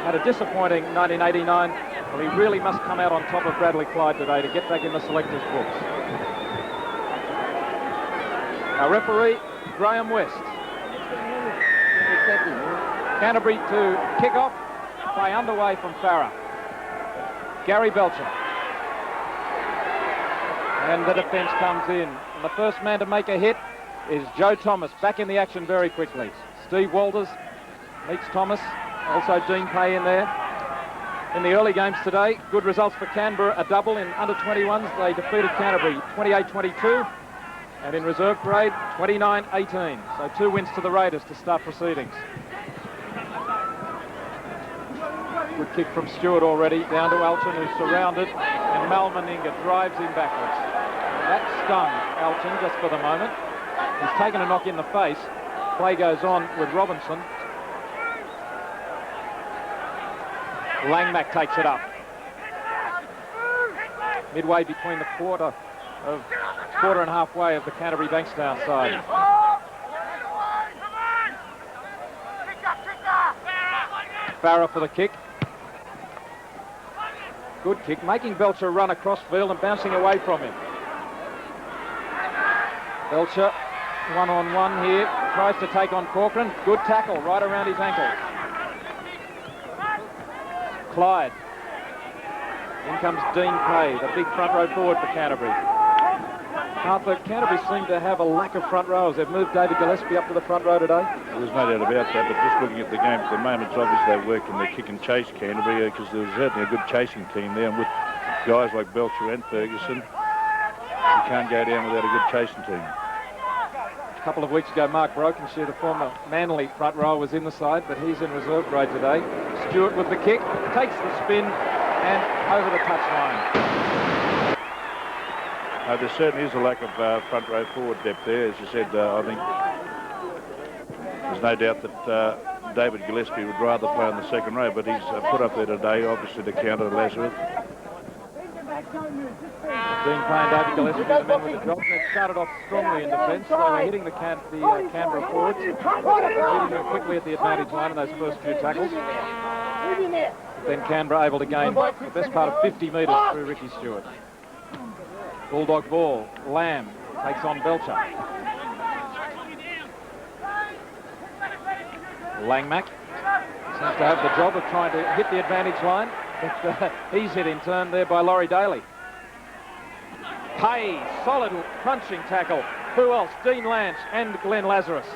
had a disappointing 1989. Well, he really must come out on top of Bradley Clyde today to get back in the selectors' books. Our referee, Graham West. Canterbury to kick off. Play underway from Farah. Gary Belcher. And the defence comes in. And the first man to make a hit is Joe Thomas, back in the action very quickly. Steve Walters meets Thomas. Also Dean Pay in there. In the early games today, good results for Canberra. A double in under-21s. They defeated Canterbury 28-22. And in reserve grade, 29-18. So 2 wins to the Raiders to start proceedings. Good kick from Stewart already, down to Alchin, who's surrounded. And Mal Meninga drives him backwards. That stung Alchin just for the moment. He's taken a knock in the face. Play goes on with Robinson. Langmack takes it up. Midway between the quarter and halfway of the Canterbury Bankstown side. Farah for the kick. Good kick, making Belcher run across field and bouncing away from him. Belcher, one-on-one here, tries to take on Corcoran. Good tackle right around his ankle. Clyde. In comes Dean Pay, the big front row forward for Canterbury. Arthur, Canterbury seem to have a lack of front rows. They've moved David Gillespie up to the front row today. Well, there's no doubt about that, but just looking at the game at the moment, it's obvious they're working their kick and chase Canterbury, because there was certainly a good chasing team there, and with guys like Belcher and Ferguson, you can't go down without a good chasing team. A couple of weeks ago, Mark Brokenshire, the former Manly front row, was in the side, but he's in reserve grade today. Stewart with the kick, takes the spin, and over the touchline. There certainly is a lack of front row forward depth there. As you said, I think there's no doubt that David Gillespie would rather play on the second row, but he's put up there today, obviously, to counter Lazarus. Dean Pay and David Gillespie, the men with the drop, and they've started off strongly in defence. They were hitting the Canberra forwards, hitting them quickly at the advantage line in those first few tackles. Then Canberra able to gain the best part of 50 metres through Ricky Stewart. Bulldog ball. Lamb takes on Belcher. Langmack seems to have the job of trying to hit the advantage line, but he's hit in turn there by Laurie Daly. Pay, solid crunching tackle. Who else? Dean Lance and Glenn Lazarus.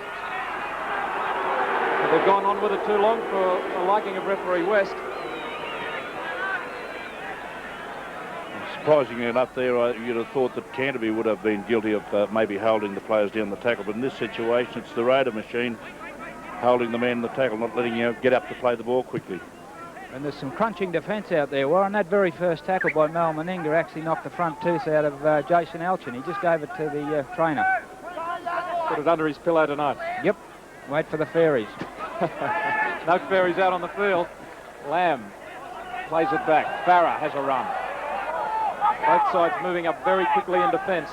But they've gone on with it too long for the liking of referee West. Surprisingly enough there, you'd have thought that Canterbury would have been guilty of maybe holding the players down the tackle, but in this situation it's the Raider machine holding the man in the tackle, not letting you get up to play the ball quickly. And there's some crunching defence out there, Warren. That very first tackle by Mal Meninga actually knocked the front tooth out of Jason Alchin. He just gave it to the trainer. Put it under his pillow tonight. Yep. Wait for the fairies. No fairies out on the field. Lamb plays it back. Farah has a run. Both sides moving up very quickly in defence.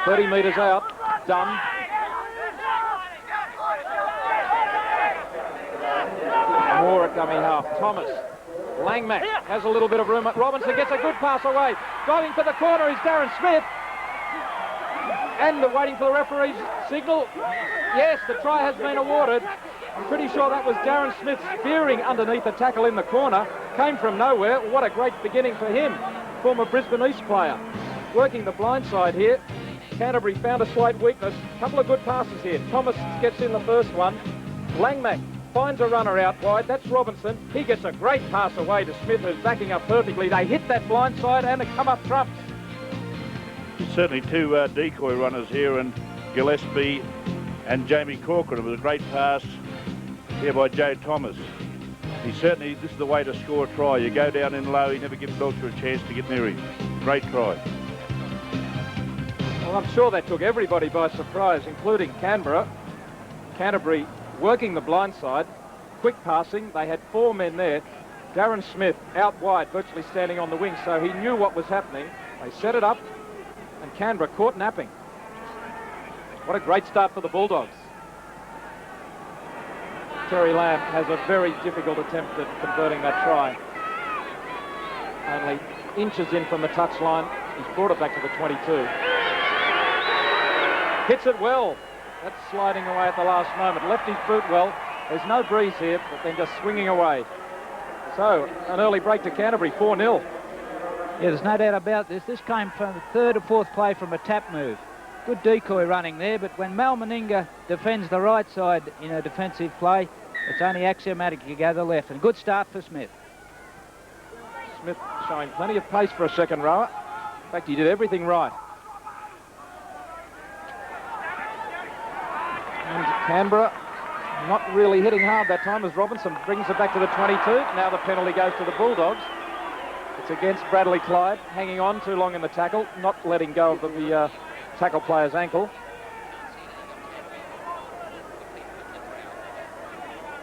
30 metres out. Dunn. More at dummy half. Thomas. Langmack has a little bit of room. Robinson gets a good pass away. Driving for the corner is Darren Smith. And waiting for the referee's signal. Yes, the try has been awarded. I'm pretty sure that was Darren Smith spearing underneath the tackle in the corner. Came from nowhere. What a great beginning for him. Former Brisbane East player. Working the blind side here. Canterbury found a slight weakness. Couple of good passes here. Thomas gets in the first one. Langmack finds a runner out wide. That's Robinson. He gets a great pass away to Smith, who's backing up perfectly. They hit that blind side and they come up trumps. Certainly two decoy runners here, and Gillespie and Jamie Corcoran. It was a great pass here by Joe Thomas. This is the way to score a try. You go down in low, you never give Belcher a chance to get near him. Great try. Well, I'm sure that took everybody by surprise, including Canberra. Canterbury working the blind side, quick passing. They had 4 men there. Darren Smith out wide, virtually standing on the wing, so he knew what was happening. They set it up, and Canberra caught napping. What a great start for the Bulldogs. Terry Lamb has a very difficult attempt at converting that try. Only inches in from the touchline. He's brought it back to the 22. Hits it well. That's sliding away at the last moment. Left his boot well. There's no breeze here, but then just swinging away. So, an early break to Canterbury, 4-0. Yeah, there's no doubt about this. This came from the third or fourth play from a tap move. Good decoy running there, but when Mal Meninga defends the right side in a defensive play, it's only axiomatic you go the left. And good start for Smith. Smith showing plenty of pace for a second rower. In fact, he did everything right. And Canberra not really hitting hard that time as Robinson brings it back to the 22. Now the penalty goes to the Bulldogs. It's against Bradley Clyde, hanging on too long in the tackle, not letting go of the tackle player's ankle.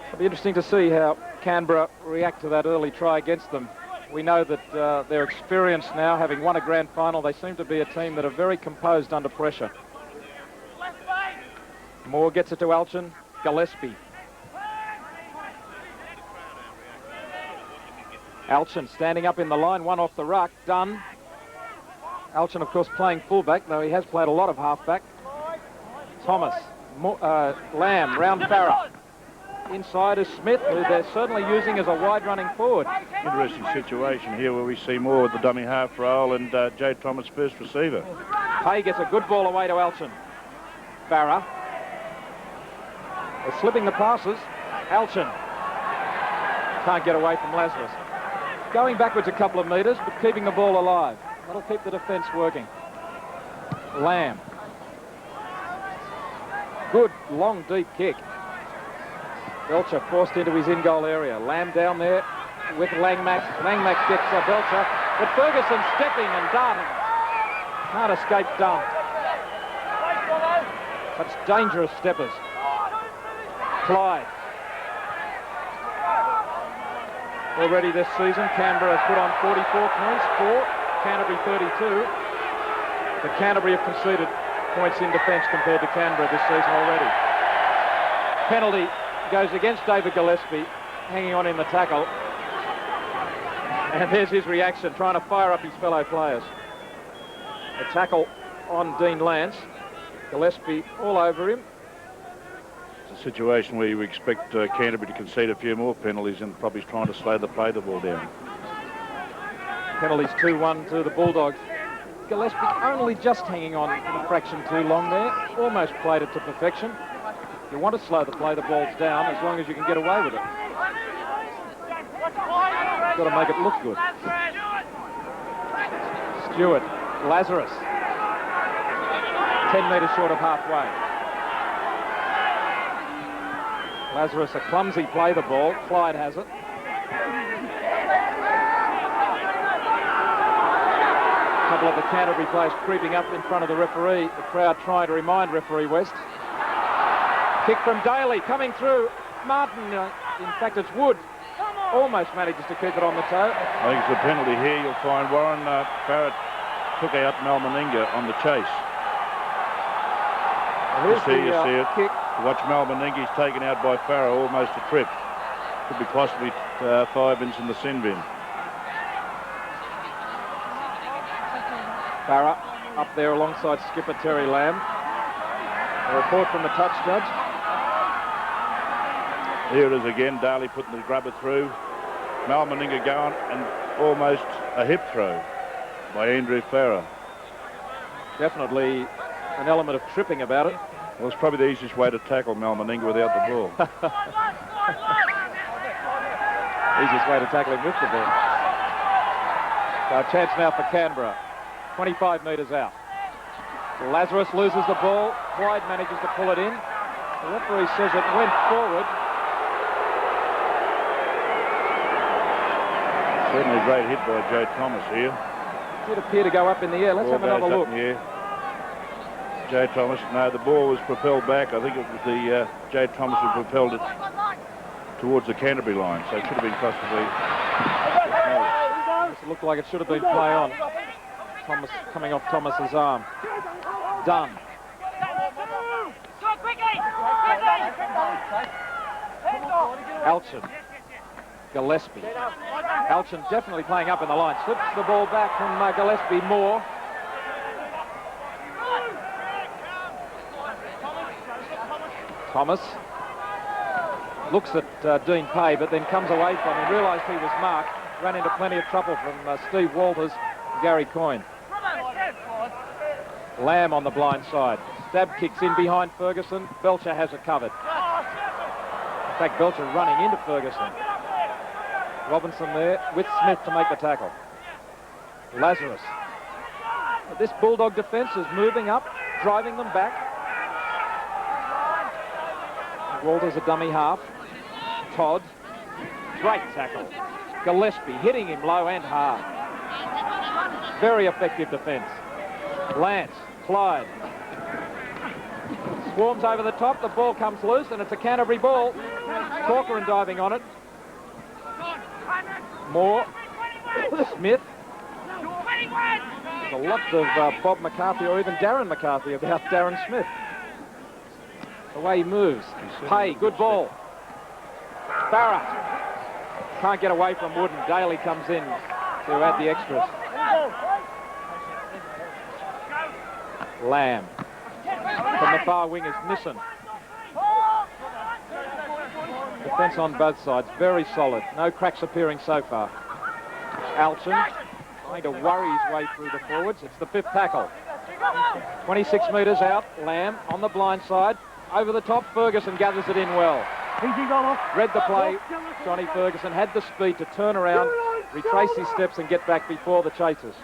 It'll be interesting to see how Canberra react to that early try against them. We know that they're experienced now, having won a grand final. They seem to be a team that are very composed under pressure. Moore gets it to Alchin. Gillespie. Alchin standing up in the line, one off the ruck, Dunn. Alchin, of course, playing fullback, though he has played a lot of halfback. Thomas, Lamb, round Farah. Inside is Smith, who they're certainly using as a wide running forward. Interesting situation here where we see Moore with the dummy half role and Joe Thomas first receiver. Hay gets a good ball away to Alchin. Farah. They're slipping the passes. Alchin can't get away from Lazarus. Going backwards a couple of metres, but keeping the ball alive. That'll keep the defence working. Lamb. Good, long, deep kick. Belcher forced into his in-goal area. Lamb down there with Langmack. Langmack gets Belcher, but Ferguson stepping and Dunn. Can't escape Dunn. Such dangerous steppers. Clyde. Already this season, Canberra has put on 44 points for Canterbury 32. But Canterbury have conceded points in defence compared to Canberra this season already. Penalty goes against David Gillespie, hanging on in the tackle. And there's his reaction, trying to fire up his fellow players. A tackle on Dean Lance. Gillespie all over him. It's a situation where you expect Canterbury to concede a few more penalties and probably trying to slow the play the ball down. Penalties 2-1 to the Bulldogs. Gillespie only just hanging on a fraction too long there. Almost played it to perfection. You want to slow the play, the ball's down, as long as you can get away with it. Got to make it look good. Stewart, Lazarus. 10 metres short of halfway. Lazarus, a clumsy play the ball. Clyde has it. A couple of the Canterbury players creeping up in front of the referee. The crowd trying to remind referee West. Kick from Daly coming through. Martin, in fact it's Wood, almost manages to keep it on the toe. I think it's a penalty here. You'll find Warren Barrett took out Mal Meninga on the chase. Here's you see it. Kick. Watch Mal Meninga, he's taken out by Farah, almost a trip. Could be possibly 5 inches in the sin bin. Farah up there alongside skipper Terry Lamb. A report from the touch judge. Here it is again, Daly putting the grubber through. Mal Meninga going and almost a hip throw by Andrew Farah. Definitely an element of tripping about it. Well, it's probably the easiest way to tackle Mal Meninga without the ball. Easiest way to tackle him with the ball. So a chance now for Canberra. 25 metres out. Lazarus loses the ball. Clyde manages to pull it in. The referee says it went forward. Certainly a great hit by Joe Thomas here. Did appear to go up in the air. Let's have another look. Joe Thomas, no, the ball was propelled back. I think it was the Joe Thomas who propelled it towards the Canterbury line, so it should have been possibly. It looked like it should have been play on. Thomas coming off Thomas's arm. Done. Alchin. Gillespie. Alchin definitely playing up in the line. Slips the ball back from Gillespie. Moore. Thomas looks at Dean Pay, but then comes away from him, realised he was marked, ran into plenty of trouble from Steve Walters and Gary Coyne. Lamb on the blind side. Stab kicks in behind Ferguson. Belcher has it covered. In fact, Belcher running into Ferguson. Robinson there with Smith to make the tackle. Lazarus. But this Bulldog defence is moving up, driving them back. Walters a dummy half. Todd. Great tackle. Gillespie hitting him low and hard. Very effective defence. Lance. Clyde. Swarms over the top. The ball comes loose and it's a Canterbury ball. Corcoran diving on it. Moore. Smith. There's a lot of Bob McCarthy or even Darren McCarthy about Darren Smith. The way he moves. Pay, good ball. Barra. Can't get away from Wooden. Daly comes in to add the extras. Lamb. From the far wing is Nissen. Defence on both sides, very solid. No cracks appearing so far. Alchin trying to worry his way through the forwards. It's the fifth tackle. 26 metres out. Lamb on the blind side. Over the top, Ferguson gathers it in well. Read the play. Johnny Ferguson had the speed to turn around, retrace his steps and get back before the chasers.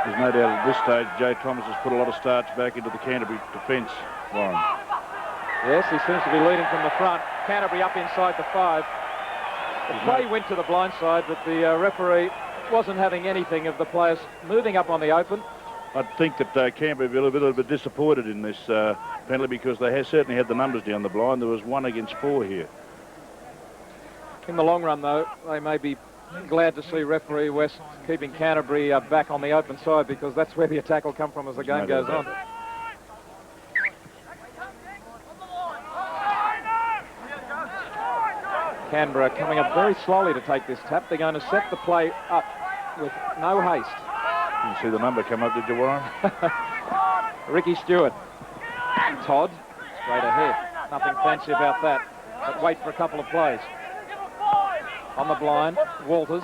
There's no doubt at this stage Joe Thomas has put a lot of starch back into the Canterbury defence, Warren. Yes, he seems to be leading from the front. Canterbury up inside the 5. The play went to the blind side, but the referee wasn't having anything of the players moving up on the open. I think that Canberra will be a little bit disappointed in this penalty because they have certainly had the numbers down the blind. There was 1 against 4 here. In the long run, though, they may be glad to see referee West keeping Canterbury back on the open side because that's where the attack will come from as the game goes on. Canberra coming up very slowly to take this tap. They're going to set the play up with no haste. You see the number come up, did you, Warren? Ricky Stewart. Todd, straight ahead. Nothing fancy about that, but wait for a couple of plays. On the blind, Walters.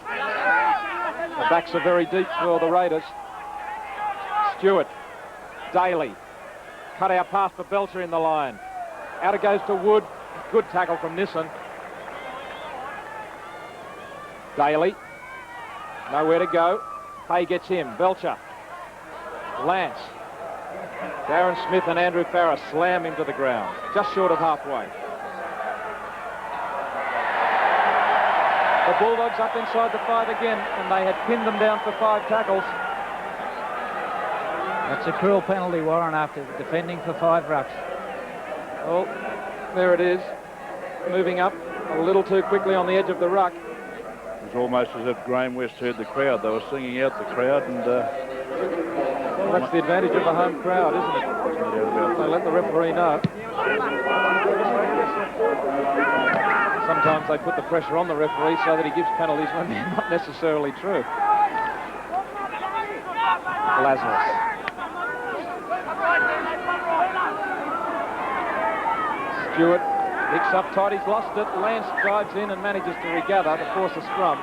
The backs are very deep for the Raiders. Stewart. Daly. Cut out pass for Belcher in the line. Out it goes to Wood. Good tackle from Nissen. Daly. Nowhere to go. Hay gets him. Belcher. Lance. Darren Smith and Andrew Farris slam him to the ground. Just short of halfway. The Bulldogs up inside the 5 again, and they had pinned them down for 5 tackles. That's a cruel penalty, Warren, after defending for 5 rucks. Well, there it is. Moving up a little too quickly on the edge of the ruck. It was almost as if Graham West heard the crowd. They were singing out the crowd, and well, that's the advantage of the home crowd, isn't it? They let the referee know. Sometimes they put the pressure on the referee so that he gives penalties when they're not necessarily true. Lazarus. Stewart picks up tight, he's lost it. Lance dives in and manages to regather to force a scrum.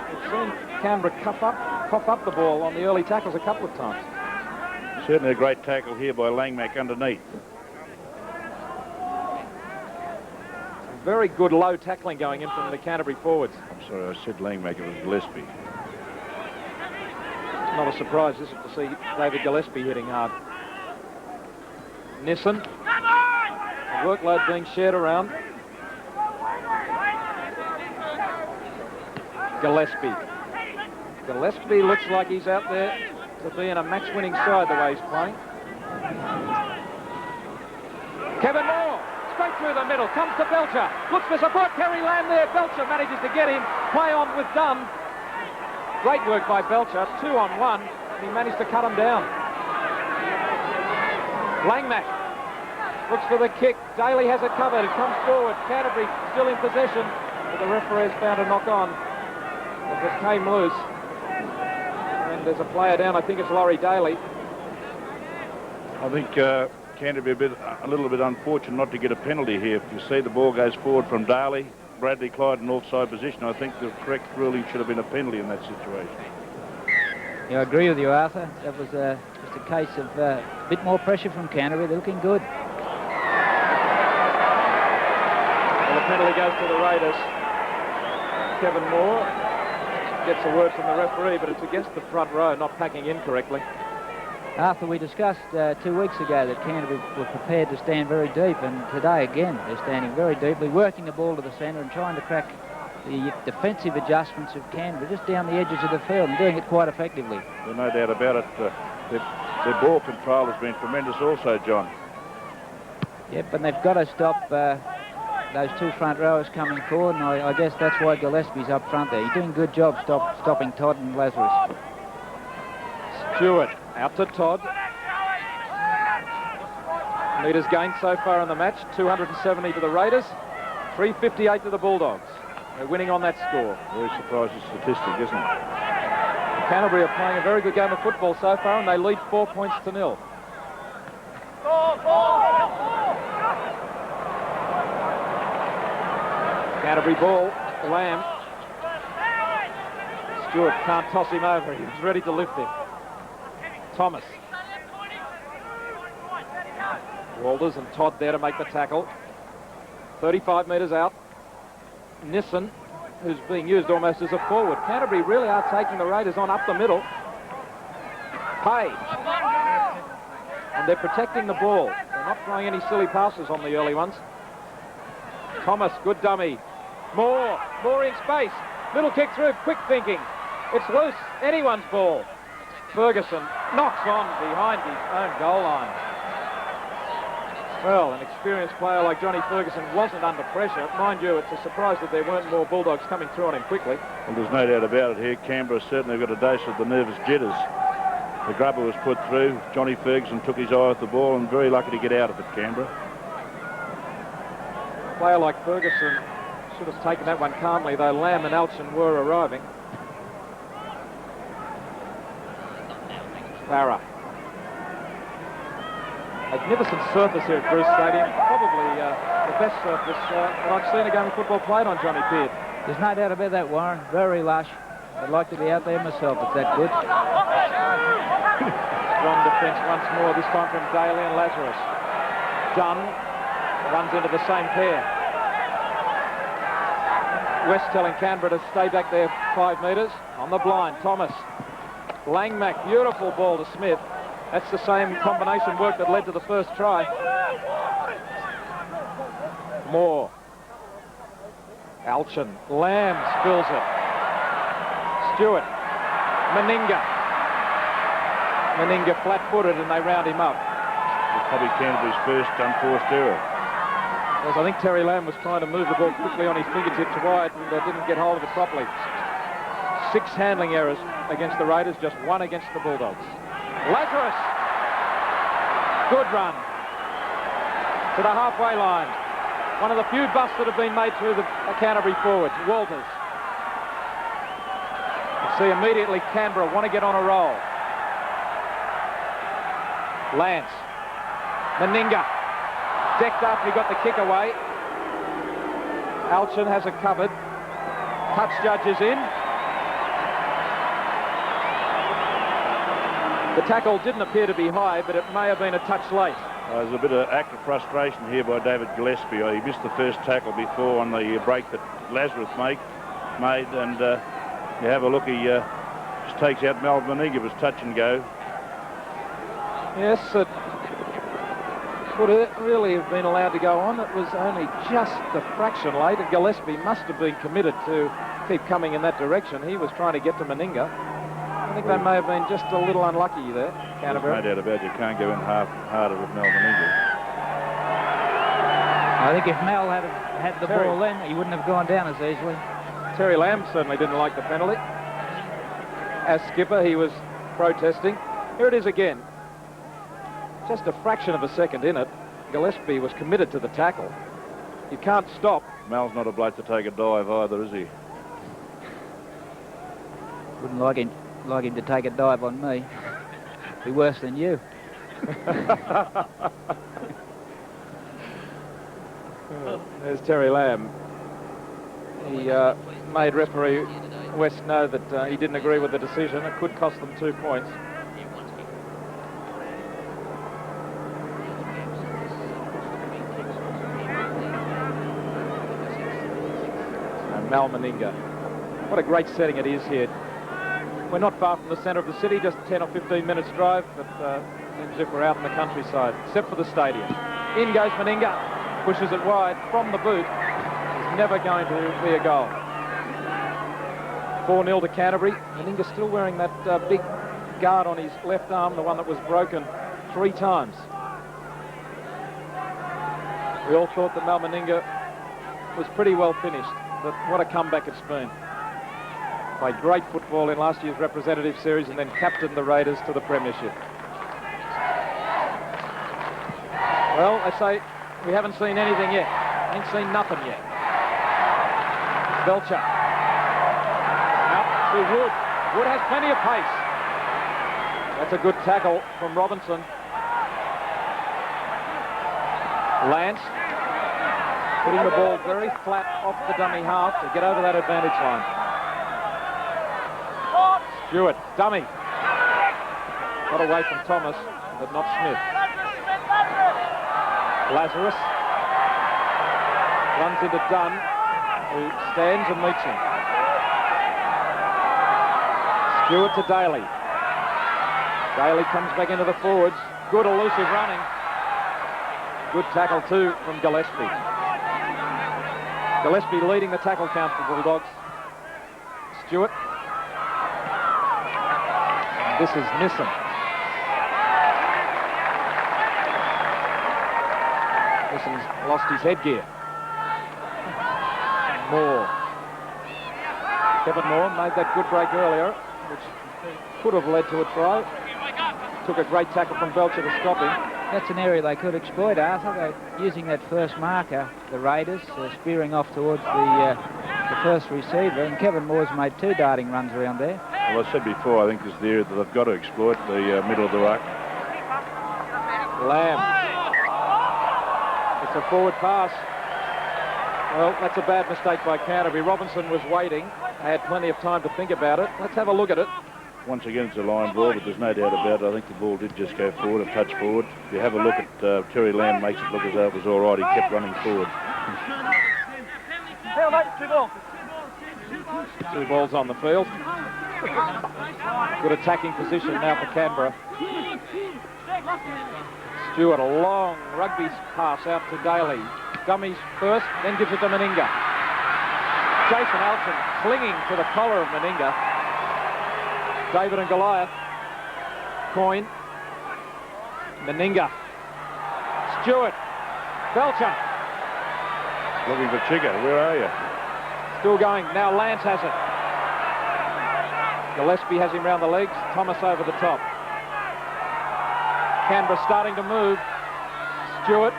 We've seen Canberra cough up the ball on the early tackles a couple of times. Certainly a great tackle here by Langmack underneath. Very good low tackling going in from the Canterbury forwards. I'm sorry, I said Langmack, it was Gillespie. Not a surprise, is it, to see David Gillespie hitting hard. Nissen. The workload being shared around. Gillespie. Gillespie looks like he's out there to be in a match-winning side the way he's playing. Kevin Moore, straight through the middle, comes to Belcher. Looks for support, Kerry Lamb there. Belcher manages to get him. Play on with Dunn. Great work by Belcher, 2 on 1. And he managed to cut him down. Langmack. Looks for the kick. Daly has it covered. It comes forward. Canterbury still in possession. But the referee has found a knock on as it came loose. And there's a player down. I think it's Laurie Daly. I think Canterbury a little bit unfortunate not to get a penalty here. If you see the ball goes forward from Daly, Bradley Clyde in offside position, I think the correct ruling should have been a penalty in that situation. Yeah, I agree with you, Arthur. That was just a case of a bit more pressure from Canterbury. They're looking good. Well, the penalty goes to the Raiders. Kevin Moore gets a word from the referee, but it's against the front row, not packing in correctly. Arthur, we discussed 2 weeks ago that Canterbury were prepared to stand very deep, and today again they're standing very deeply, working the ball to the centre and trying to crack the defensive adjustments of Canterbury just down the edges of the field and doing it quite effectively. Well, no doubt about it. Their ball control has been tremendous also, John. Yep, and they've got to stop those 2 front rowers coming forward, and I guess that's why Gillespie's up front there. He's doing a good job stopping Todd and Lazarus. Stewart out to Todd. Metres gained so far in the match, 270 to the Raiders, 358 to the Bulldogs. They're winning on that score. Very surprising statistic, isn't it? Canterbury are playing a very good game of football so far, and they lead 4 points to 0. Canterbury ball, Lamb. Stewart can't toss him over. He was ready to lift him. Thomas. Walters and Todd there to make the tackle. 35 metres out. Nissen, who's being used almost as a forward. Canterbury really are taking the Raiders on up the middle. Pay. And they're protecting the ball. They're not throwing any silly passes on the early ones. Thomas, good dummy. Moore in space. Little kick through, quick thinking. It's loose, anyone's ball. Ferguson knocks on behind his own goal line. Well, an experienced player like Johnny Ferguson wasn't under pressure. Mind you, it's a surprise that there weren't more Bulldogs coming through on him quickly. Well, there's no doubt about it here. Canberra certainly got a dose of the nervous jitters. The grubber was put through. Johnny Ferguson took his eye off the ball and very lucky to get out of it, Canberra. A player like Ferguson should have taken that one calmly, though Lamb and Alchin were arriving. Farah. Magnificent surface here at Bruce Stadium. Probably the best surface that I've seen a game of football played on, Johnny Peard. There's no doubt about that, Warren. Very lush. I'd like to be out there myself. It's that good. Strong defence once more, this time from Daly and Lazarus. Dunn runs into the same pair. West telling Canberra to stay back there 5 metres. On the blind, Thomas. Langmack, beautiful ball to Smith. That's the same combination work that led to the first try. Moore. Alchin. Lamb spills it. Stewart. Meninga flat-footed and they round him up. It's probably Canterbury's first unforced error. Yes, I think Terry Lamb was trying to move the ball quickly on his fingertips wide and didn't get hold of it properly. 6 handling errors against the Raiders, just 1 against the Bulldogs. Lazarus. Good run to the halfway line. One of the few busts that have been made through the Canterbury forwards. Walters. You see immediately Canberra want to get on a roll. Lance. Meninga. Decked up, he got the kick away. Alchin has it covered. Touch judge is in. The tackle didn't appear to be high, but it may have been a touch late. There's a bit of act of frustration here by David Gillespie. He missed the first tackle before on the break that Lazarus made, and you have a look, he just takes out Melvin Meninga. It was touch and go. Yes, it would really have been allowed to go on. It was only just a fraction late, and Gillespie must have been committed to keep coming in that direction. He was trying to get to Meninga. I think they may have been just a little unlucky there, Canterbury. There's no doubt about it. You can't go in half harder with Melvin Meninga. I think if Mel had the ball then, he wouldn't have gone down as easily. Terry Lamb certainly didn't like the penalty. As skipper, he was protesting. Here it is again. Just a fraction of a second in it. Gillespie was committed to the tackle. You can't stop. Mal's not a bloke to take a dive either, is he? Wouldn't like him to take a dive on me. Be worse than you. There's Terry Lamb. He made referee West know that he didn't agree with the decision. It could cost them 2 points. And Mal Meninga. What a great setting it is here. We're not far from the centre of the city, just 10 or 15 minutes drive, but seems as if we're out in the countryside, except for the stadium. In goes Meninga, pushes it wide from the boot. It's never going to be a goal. 4-0 to Canterbury. Meninga still wearing that big guard on his left arm, the one that was broken 3 times. We all thought that Mal Meninga was pretty well finished, but what a comeback it's been. Played great football in last year's representative series and then captained the Raiders to the premiership. Well, they say we haven't seen anything yet. Ain't seen nothing yet. Belcher. Out to Wood. Wood has plenty of pace. That's a good tackle from Robinson. Lance putting the ball very flat off the dummy half to get over that advantage line. Stewart, dummy. Got away from Thomas, but not Smith. Lazarus runs into Dunn, who stands and meets him. Stewart to Daly. Daly comes back into the forwards. Good elusive running. Good tackle too from Gillespie. Gillespie leading the tackle count for Bulldogs. Stewart. This is Nissan. Nissan's lost his headgear. Moore. Kevin Moore made that good break earlier, which could have led to a try. Took a great tackle from Belcher to stop him. That's an area they could exploit, Arthur. They're using that first marker, the Raiders, spearing off towards the first receiver, and Kevin Moore's made 2 darting runs around there. Well, I said before, I think it's the area that they've got to exploit, the middle of the ruck. Lamb. It's a forward pass. Well, that's a bad mistake by Canterbury. Robinson was waiting. They had plenty of time to think about it. Let's have a look at it. Once again, it's a line ball, but there's no doubt about it. I think the ball did just go forward, a touch forward. If you have a look at Terry Lamb, makes it look as though it was all right. He kept running forward. 2 balls on the field. Good attacking position now for Canberra. Stewart, a long rugby pass out to Daly. Dummies first, then gives it to Meninga. Jason Alton clinging to the collar of Meninga. David and Goliath. Coyne. Meninga. Stewart. Belcher. Looking for Chigga. Where are you? Still going. Now Lance has it. Gillespie has him round the legs. Thomas over the top. Canberra starting to move. Stewart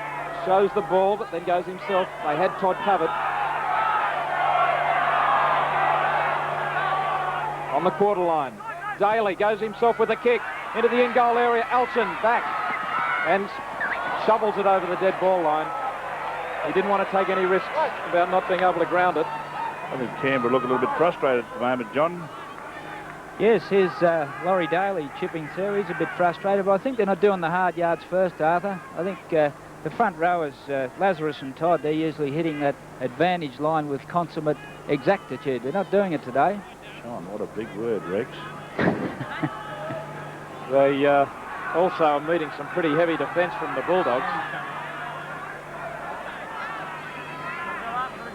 shows the ball, but then goes himself. They had Todd covered. On the quarter line. Daly goes himself with a kick into the in-goal area. Alchin back and shovels it over the dead ball line. He didn't want to take any risks about not being able to ground it. I think Canberra look a little bit frustrated at the moment, John. Yes, here's Laurie Daly chipping through. He's a bit frustrated, but I think they're not doing the hard yards first, Arthur. I think the front rowers, Lazarus and Todd, they're usually hitting that advantage line with consummate exactitude. They're not doing it today. Sean, what a big word, Rex. They also are meeting some pretty heavy defence from the Bulldogs.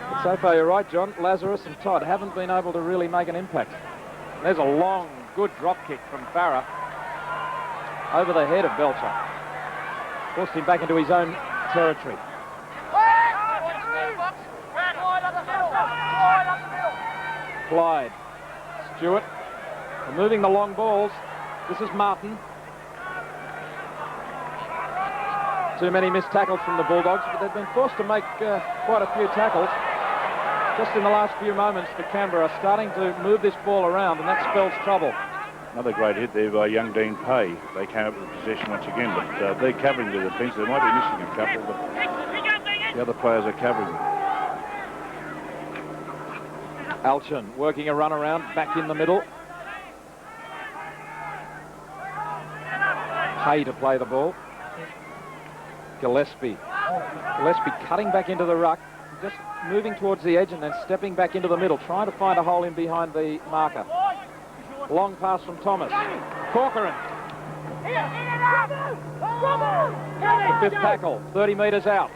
But so far, you're right, John. Lazarus and Todd haven't been able to really make an impact. There's a long, good drop kick from Farah over the head of Belcher. Forced him back into his own territory. Clyde. Stewart. Removing the long balls. This is Martin. too many missed tackles from the Bulldogs, but they've been forced to make quite a few tackles. Just in the last few moments, the Canberra are starting to move this ball around, and that spells trouble. Another great hit there by young Dean Pay. They came up with possession once again, but they're covering the defence. They might be missing a couple, but the other players are covering them. Alchin working a run around back in the middle. Hay to play the ball. Gillespie cutting back into the ruck, just moving towards the edge and then stepping back into the middle, trying to find a hole in behind the marker. Long pass from Thomas. Corcoran. The fifth tackle, 30 metres out.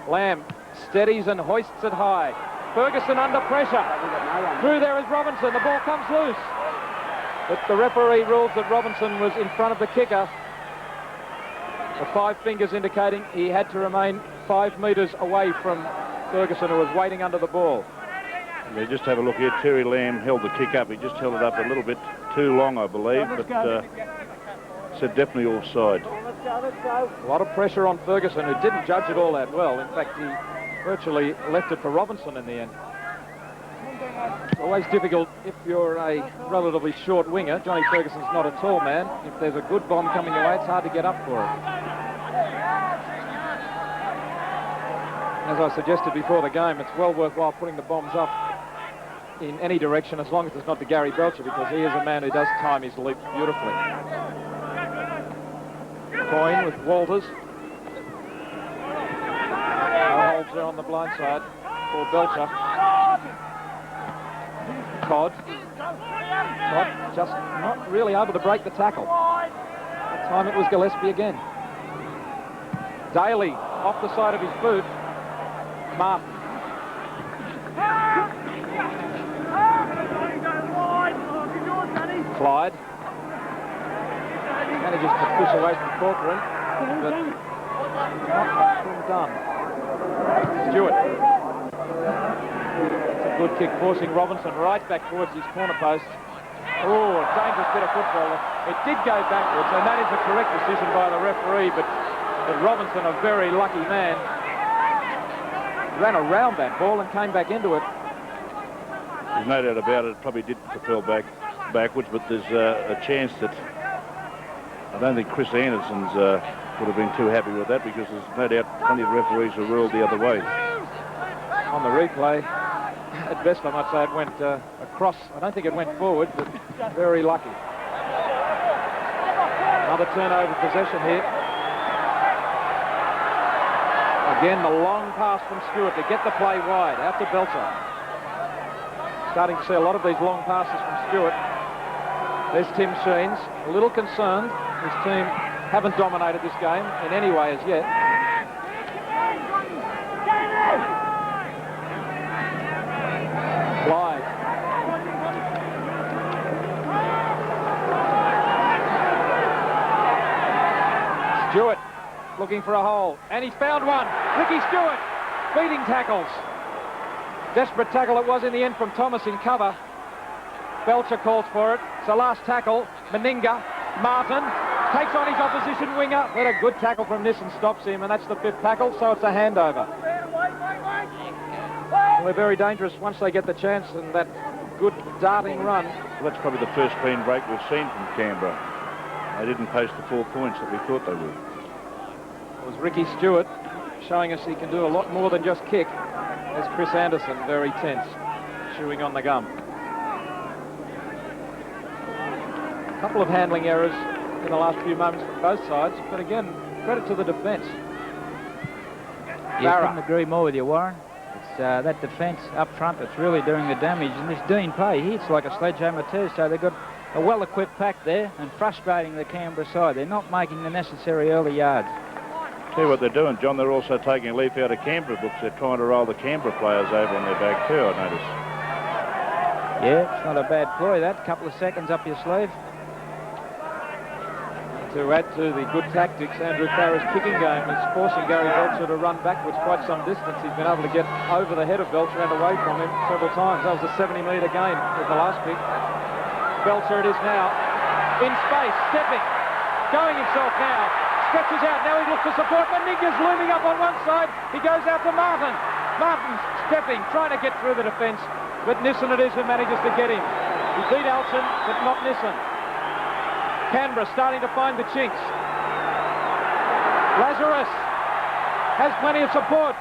Lamb steadies and hoists it high. Ferguson under pressure. Through there is Robinson. The ball comes loose. But the referee rules that Robinson was in front of the kicker. The 5 fingers indicating he had to remain 5 metres away from Ferguson, who was waiting under the ball. Yeah, just have a look here. Terry Lamb held the kick up. He just held it up a little bit too long, I believe, but said definitely offside. A lot of pressure on Ferguson, who didn't judge it all that well. In fact, he virtually left it for Robinson in the end. It's always difficult if you're a relatively short winger. Johnny Ferguson's not a tall man. If there's a good bomb coming your way, it's hard to get up for it. As I suggested before the game, it's well worthwhile putting the bombs up in any direction as long as it's not to Gary Belcher, because he is a man who does time his leaps beautifully. Coyne with Walters. No holds there on the blind side for Belcher. Todd just not really able to break the tackle. That time it was Gillespie again. Daly off the side of his boot. Martin. Clyde manages to push away from Corcoran, but not from done. Stewart. It's a good kick, forcing Robinson right back towards his corner post. Oh, a dangerous bit of football. It did go backwards, and that is a correct decision by the referee, but Robinson, a very lucky man, ran around that ball and came back into it. There's no doubt about it. It probably did propel backwards, but there's a chance that I don't think Chris Anderson's would have been too happy with that, because there's no doubt plenty of referees who ruled the other way. On the replay, at best I might say it went across. I don't think it went forward, but very lucky. Another turnover possession here. Again, the long pass from Stewart to get the play wide, out to Belcher. Starting to see a lot of these long passes from Stewart. There's Tim Sheens, a little concerned. His team haven't dominated this game in any way as yet. Clyde. Stewart looking for a hole, and he's found one. Ricky Stewart beating tackles. Desperate tackle it was in the end from Thomas in cover. Belcher calls for it. It's the last tackle. Meninga. Martin takes on his opposition winger. But a good tackle from Nissen stops him, and that's the 5th tackle, so it's a handover. They're very dangerous once they get the chance, and that good darting run. Well, that's probably the first clean break we've seen from Canberra. They didn't post the 4 points that we thought they would. It was Ricky Stewart showing us he can do a lot more than just kick. There's Chris Anderson, very tense, chewing on the gum. A couple of handling errors in the last few moments from both sides, but again, credit to the defence. Yeah, I couldn't agree more with you, Warren. It's that defence up front that's really doing the damage, and this Dean Pay, he hits like a sledgehammer too, so they've got a well-equipped pack there and frustrating the Canberra side. They're not making the necessary early yards. See what they're doing, John. They're also taking a leaf out of Canberra books. They're trying to roll the Canberra players over on their back too, I notice. Yeah, it's not a bad ploy, that. Couple of seconds up your sleeve. To add to the good tactics, Andrew Farrer's kicking game is forcing Gary Belcher to run backwards quite some distance. He's been able to get over the head of Belcher and away from him several times. That was a 70-metre gain with the last kick. Belcher it is now. In space, stepping, going himself now. stretches out. Now he looks for support. Meninga's looming up on one side. He goes out to Martin. Martin's stepping, trying to get through the defence, but Nissen it is who manages to get him. He beat Elchin, but not Nissen. Canberra starting to find the chinks. Lazarus has plenty of support.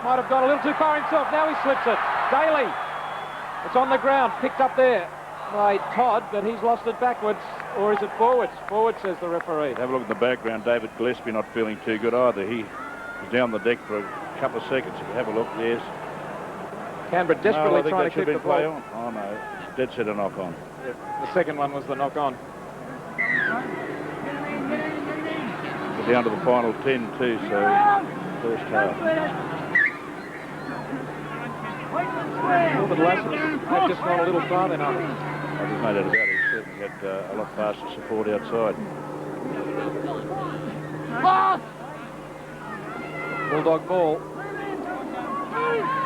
Might have gone a little too far himself. Now he slips it. Daly. It's on the ground, picked up there by Todd, but he's lost it backwards. Or is it forwards? Forward, says the referee. Have a look at the background. David Gillespie not feeling too good either. He was down the deck for a couple of seconds. If you have a look, yes. Canberra desperately trying to keep the play ball on. Oh no, it's dead set a knock on. Yeah, the second one was the knock on. We're down to the final 10 too, so first half. But Lazarus had just gone a little far then, I think. There's no doubt about it. He certainly had a lot faster support outside. Bulldog ball.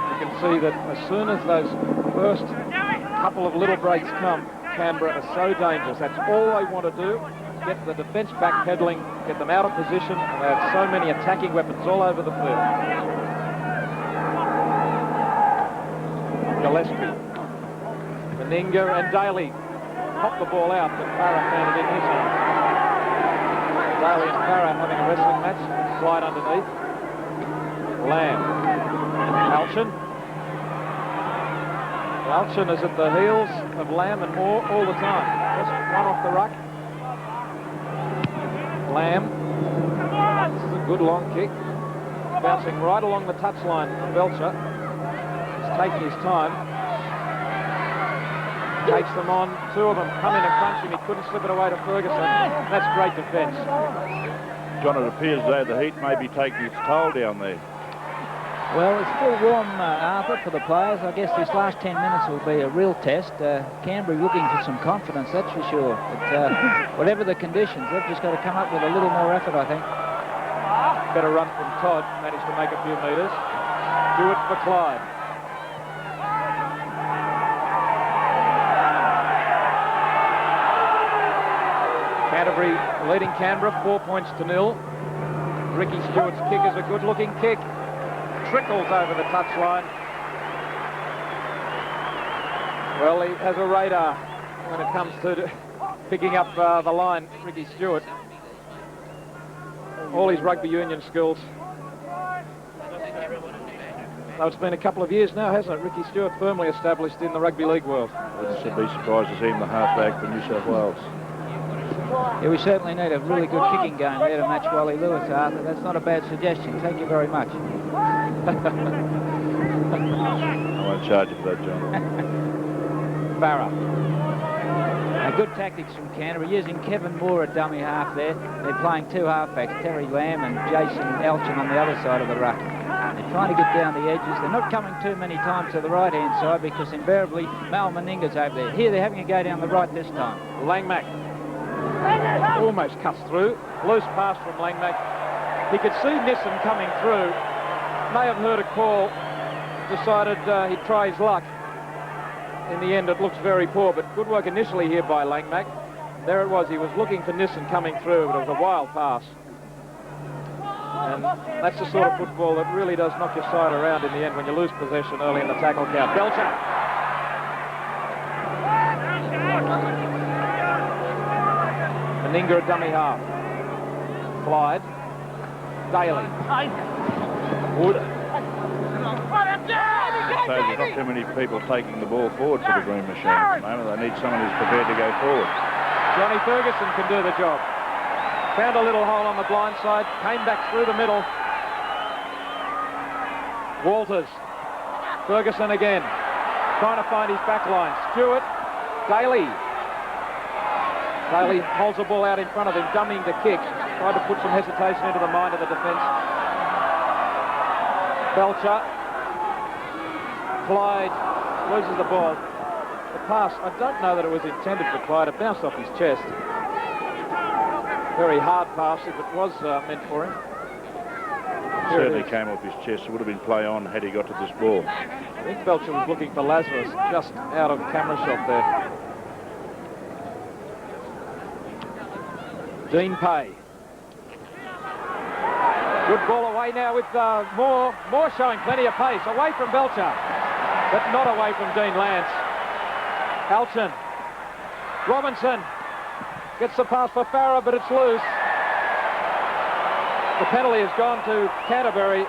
You can see that as soon as those first couple of little breaks come, Canberra are so dangerous. That's all they want to do. Get the defence backpedaling, get them out of position, and they have so many attacking weapons all over the field. Gillespie, Meninga and Daly pop the ball out, but Farah found it in his hand. Daly and Farah having a wrestling match, slide underneath. Lamb, Elchin. Elchin is at the heels of Lamb and Moore all the time. Just one off the ruck. Lamb. This is a good long kick. Bouncing right along the touchline from Belcher. He's taking his time. Takes them on. Two of them come in and crunch him. He couldn't slip it away to Ferguson. That's great defence. John, it appears though the heat may be taking its toll down there. Well, it's still warm, Arthur, for the players. I guess this last 10 minutes will be a real test. Canberra looking for some confidence, that's for sure. But whatever the conditions, they've just got to come up with a little more effort, I think. Better run from Todd. Managed to make a few metres. Do it for Clyde. Canterbury leading Canberra 4 points to 0. Ricky Stewart's kick is a good-looking kick. Trickles over the touchline. Well, he has a radar when it comes to picking up the line, Ricky Stewart. All his rugby union skills. So it's been a couple of years now, hasn't it? Ricky Stewart firmly established in the rugby league world. Wouldn't be surprised to see him the halfback for New South Wales. Yeah, we certainly need a really good kicking game there to match Wally Lewis, Arthur. That's not a bad suggestion. Thank you very much. I won't charge you for that, John. Farah. Good tactics from Canterbury, using Kevin Moore at dummy half there. They're playing two halfbacks, Terry Lamb and Jason Elchin on the other side of the ruck. They're trying to get down the edges. They're not coming too many times to the right-hand side because invariably Mal Meninga's over there. Here they're having a go down the right this time. Langmack almost cuts through. Loose pass from Langmack. He could see Nissen coming through. May have heard a call. Decided he'd try his luck. In the end, it looks very poor, but good work initially here by Langmack. There it was. He was looking for Nissen coming through, but it was a wild pass. And that's the sort of football that really does knock your side around in the end when you lose possession early in the tackle count. Belcher. Meninga at dummy half. Clyde. Daly. Wood. So there's not too many people taking the ball forward for the Green Machine at the moment. They need someone who's prepared to go forward. Johnny Ferguson can do the job. Found a little hole on the blind side, came back through the middle. Walters. Ferguson again. Trying to find his back line. Stewart. Daly. Daly holds the ball out in front of him, dummying to kick. Tried to put some hesitation into the mind of the defence. Belcher. Clyde loses the ball. The pass, I don't know that it was intended for Clyde. It bounced off his chest. Very hard pass if it was meant for him. It certainly came off his chest. It would have been play on had he got to this ball. I think Belcher was looking for Lazarus just out of camera shot there. Dean Pay. Good ball away now with Moore showing plenty of pace. Away from Belcher, but not away from Dean Lance. Alchin. Robinson gets the pass for Farah, but it's loose. The penalty has gone to Canterbury.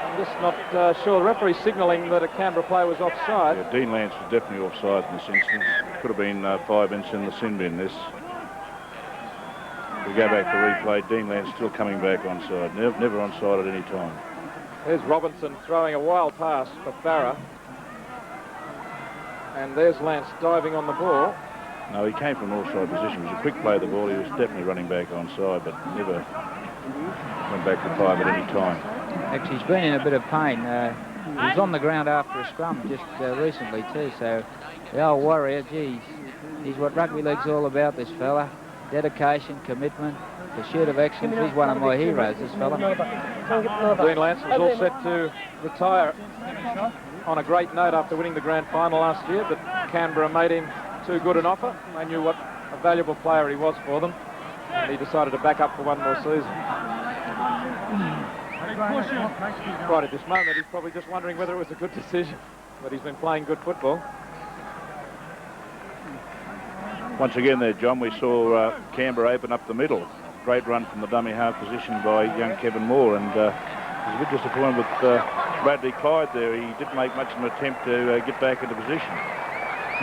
I'm just not sure. The referee's signalling that a Canberra player was offside. Yeah, Dean Lance was definitely offside in this instance. Could have been 5 inches in the sin bin, this. We go back to replay. Dean Lance still coming back onside. Never onside at any time. There's Robinson throwing a wild pass for Farah. And there's Lance diving on the ball. No, he came from an offside position. It was a quick play of the ball. He was definitely running back onside, but never went back to 5 at any time. Actually, he's been in a bit of pain. He was on the ground after a scrum just recently too, so the old warrior, geez, he's what rugby league's all about, this fella. Dedication, commitment, pursuit of excellence. He's one of my heroes, this fella. Dean Lance was all set to retire on a great note after winning the grand final last year, but Canberra made him too good an offer. They knew what a valuable player he was for them, and he decided to back up for one more season. Right at this moment, he's probably just wondering whether it was a good decision, but he's been playing good football. Once again there, John, we saw Canberra open up the middle. Great run from the dummy half position by young Kevin Moore, and was a bit disappointed with Bradley Clyde there. He didn't make much of an attempt to get back into position.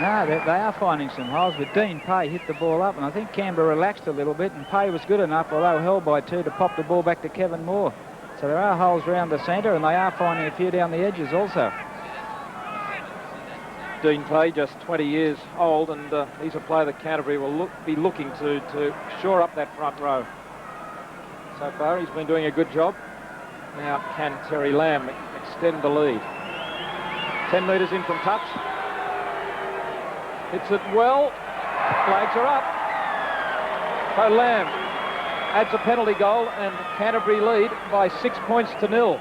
No, they are finding some holes, but Dean Pay hit the ball up, and I think Canberra relaxed a little bit, and Pay was good enough, although held by 2, to pop the ball back to Kevin Moore. So there are holes around the centre, and they are finding a few down the edges also. Dean Pay, just 20 years old, and he's a player that Canterbury will be looking to shore up that front row. So far, he's been doing a good job. Now, can Terry Lamb extend the lead? 10 metres in from touch. Hits it well. Flags are up. So Lamb adds a penalty goal, and Canterbury lead by 6 points to 0.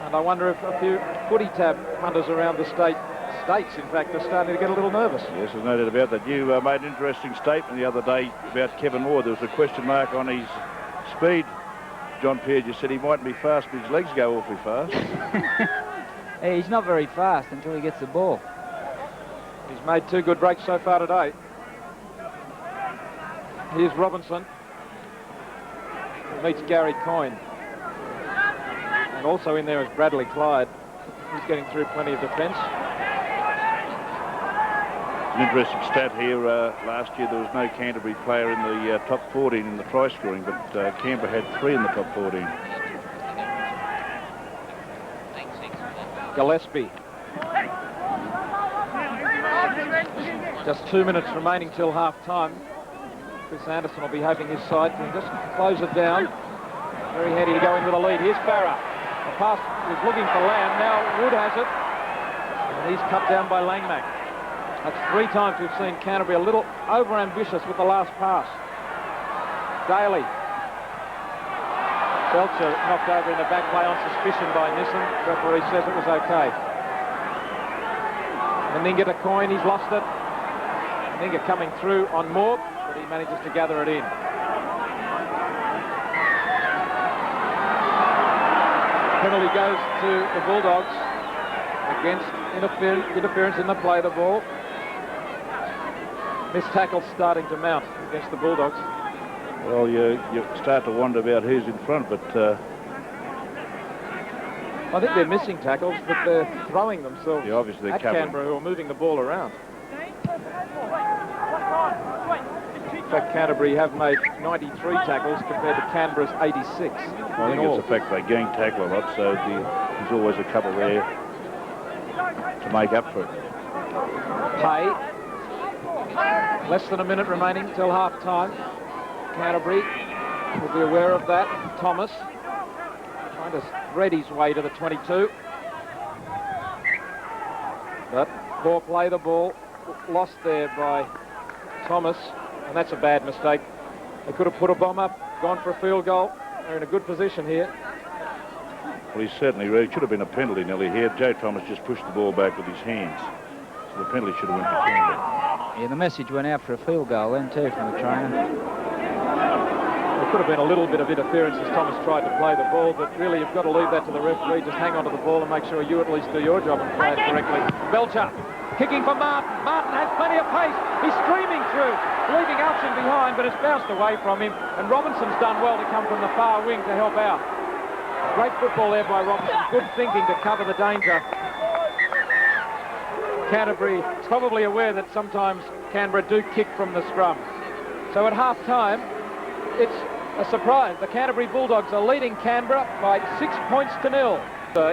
And I wonder if a few footy tab punters around the states, in fact, are starting to get a little nervous. Yes, there's no doubt about that. You made an interesting statement the other day about Kevin Moore. There was a question mark on his speed. John Pearge, you said he mightn't be fast, but his legs go awfully fast. Hey, he's not very fast until he gets the ball. He's made 2 good breaks so far today. Here's Robinson, who meets Gary Coyne. And also in there is Bradley Clyde. He's getting through plenty of defence. An interesting stat here, last year there was no Canterbury player in the top 14 in the try scoring, but Canberra had 3 in the top 14. Gillespie. Just 2 minutes remaining till half-time. Chris Anderson will be hoping his side can just close it down. Very handy to go in with a lead. Here's Farah. The pass was looking for Lamb. Now Wood has it. And he's cut down by Langmack. That's 3 times we've seen Canterbury a little over-ambitious with the last pass. Daly. Belcher knocked over in the back play on suspicion by Nissen. Referee says it was okay. Meninga to Coyne, he's lost it. Meninga coming through on Moore, but he manages to gather it in. Penalty goes to the Bulldogs against interference in the play of the ball. Missed tackle starting to mount against the Bulldogs. Well, you start to wonder about who's in front, but I think they're missing tackles, but they're throwing themselves obviously at covering. Canberra, who are moving the ball around. In fact, Canterbury have made 93 tackles compared to Canberra's 86. I think it's the fact they gang tackle a lot, so there's always a couple there to make up for it. Pay. Less than a minute remaining till half-time. Canterbury will be aware of that. Thomas trying to thread his way to the 22. But poor play, the ball lost there by Thomas, and that's a bad mistake. They could have put a bomb up, gone for a field goal. They're in a good position here. Well, he's certainly ready. It should have been a penalty nearly here. Joe Thomas just pushed the ball back with his hands. So the penalty should have went to Canberra. Yeah, the message went out for a field goal then too from the trainer. There could have been a little bit of interference as Thomas tried to play the ball, but really you've got to leave that to the referee. Just hang on to the ball and make sure you at least do your job and play it correctly. Belcher kicking for Martin. Martin has plenty of pace. He's streaming through, leaving Alchin behind, but it's bounced away from him. And Robinson's done well to come from the far wing to help out. Great football there by Robinson. Good thinking to cover the danger. Canterbury is probably aware that sometimes Canberra do kick from the scrum. So at half-time, it's a surprise. The Canterbury Bulldogs are leading Canberra by 6 points to 0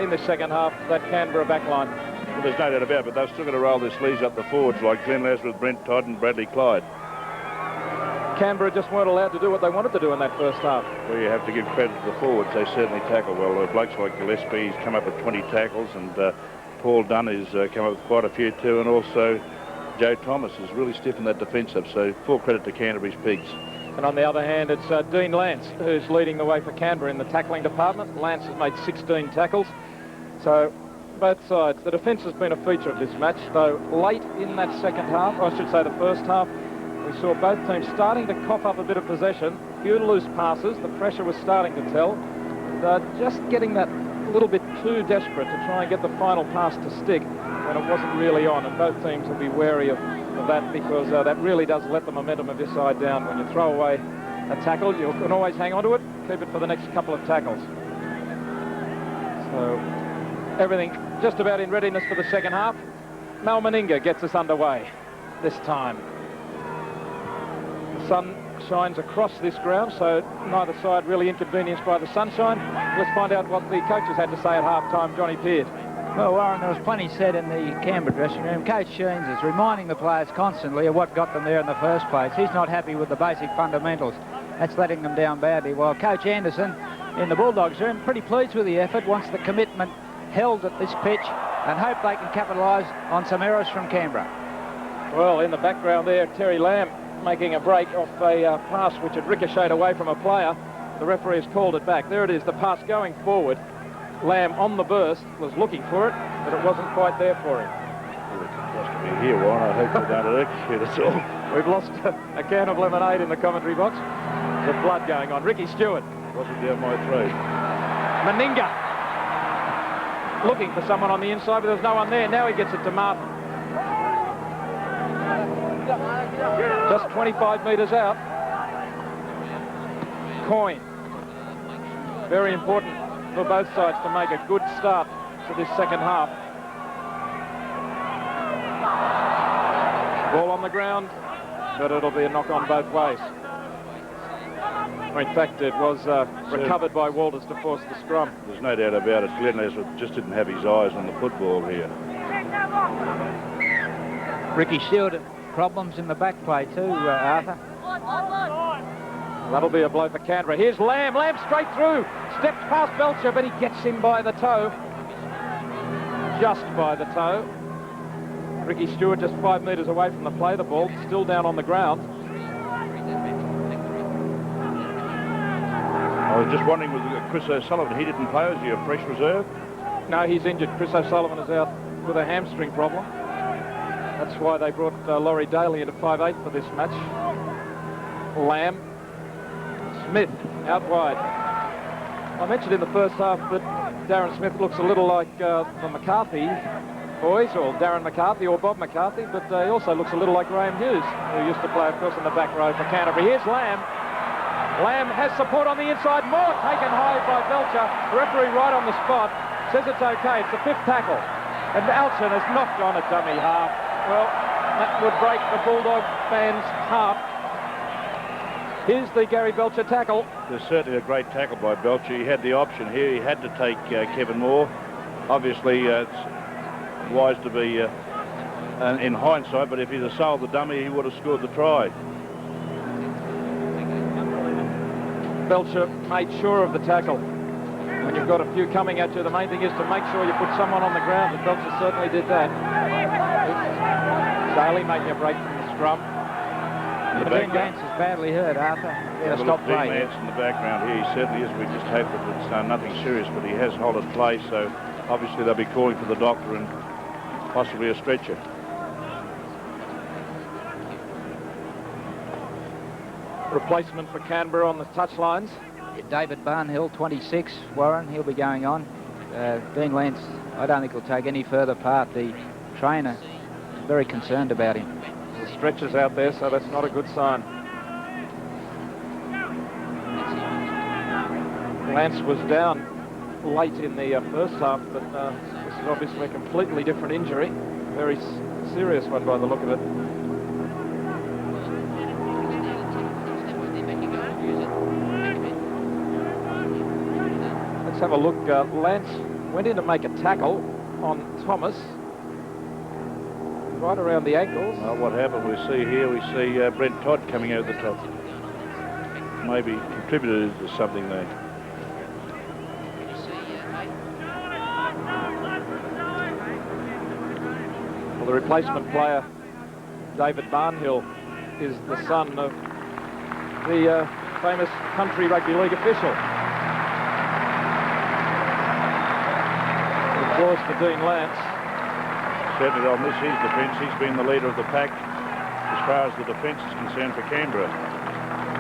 in the second half, that Canberra backline. Well, there's no doubt about it, but they've still got to roll their sleeves up the forwards like Glenn Lazarus, Brent Todd and Bradley Clyde. Canberra just weren't allowed to do what they wanted to do in that first half. Well, you have to give credit to the forwards. They certainly tackle well. Blokes like Gillespie, he's come up with 20 tackles, and Paul Dunn has come up with quite a few too, and also Joe Thomas has really stiffened that defence up, so full credit to Canterbury's Pigs. And on the other hand, it's Dean Lance who's leading the way for Canberra in the tackling department. Lance has made 16 tackles. So both sides, the defence has been a feature of this match, though late in that second half, or I should say the first half, we saw both teams starting to cough up a bit of possession, a few loose passes, the pressure was starting to tell. They're just getting that little bit too desperate to try and get the final pass to stick when it wasn't really on, and both teams will be wary of that, because that really does let the momentum of your side down. When you throw away a tackle, you can always hang on to it, keep it for the next couple of tackles. So everything just about in readiness for the second half. Mal Meninga gets us underway this time. The sun shines across this ground, so neither side really inconvenienced by the sunshine. Let's find out what the coaches had to say at half-time. Johnny Pearce. Well, Warren, there was plenty said in the Canberra dressing room. Coach Sheens is reminding the players constantly of what got them there in the first place. He's not happy with the basic fundamentals. That's letting them down badly. While Coach Anderson in the Bulldogs room, pretty pleased with the effort, wants the commitment held at this pitch and hope they can capitalise on some errors from Canberra. Well, in the background there, Terry Lamb making a break off a pass which had ricocheted away from a player. The referee has called it back. There it is, the pass going forward. Lamb on the burst was looking for it, but it wasn't quite there for him. Lost to be here, Warren. I hope they don't execute us all. We've lost a can of lemonade in the commentary box. There's blood going on. Ricky Stewart. Wasn't down my throat. Meninga looking for someone on the inside, but there's no one there. Now he gets it to Martin. Just 25 metres out. Coyne. Very important for both sides to make a good start to this second half. Ball on the ground, but it'll be a knock on both ways. In fact, it was recovered by Walters to force the scrum. There's no doubt about it. Glenn Lazarus just didn't have his eyes on the football here. Ricky Stewart, problems in the back play too, Arthur. That'll be a blow for Canberra. Here's Lamb. Lamb straight through. Steps past Belcher, but he gets him by the toe. Just by the toe. Ricky Stewart just 5 metres away from the play. The ball still down on the ground. I was just wondering with Chris O'Sullivan, he didn't play. Is he a fresh reserve? No, he's injured. Chris O'Sullivan is out with a hamstring problem. That's why they brought Laurie Daly into 5'8" for this match. Lamb. Smith out wide. I mentioned in the first half that Darren Smith looks a little like the McCarthy boys, or Darren McCarthy or Bob McCarthy, but he also looks a little like Graham Hughes, who used to play, of course, in the back row for Canterbury. Here's Lamb. Lamb has support on the inside. More taken high by Belcher. The referee right on the spot says it's okay. It's the 5th tackle. And Alchin has knocked on a dummy half. Well, that would break the Bulldog fans' heart. Here's the Gary Belcher tackle. There's certainly a great tackle by Belcher. He had the option here. He had to take Kevin Moore. Obviously, it's wise to be in hindsight, but if he'd have sold the dummy, he would have scored the try. Belcher made sure of the tackle. When you've got a few coming at you, the main thing is to make sure you put someone on the ground, and Belcher certainly did that. Daly making a break from the scrum. Dean Lance is badly hurt, Arthur. Yeah, stop play. Dean Lance in the background here. He certainly is. We just hope that it's nothing serious, but he has halted play, so obviously they'll be calling for the doctor and possibly a stretcher. replacement for Canberra on the touchlines. David Barnhill, 26, Warren, he'll be going on. Dean Lance, I don't think he'll take any further part. The trainer is very concerned about him. The stretchers out there, so that's not a good sign. Lance was down late in the first half, but this is obviously a completely different injury. Very serious one by the look of it. Let's have a look. Lance went in to make a tackle on Thomas, right around the ankles. Well, what happened, we see Brent Todd coming out the top. Maybe contributed to something there. Well, the replacement player, David Barnhill, is the son of the famous country rugby league official. Applause for Dean Lance. Certainly they'll miss his defence. He's been the leader of the pack as far as the defence is concerned for Canberra.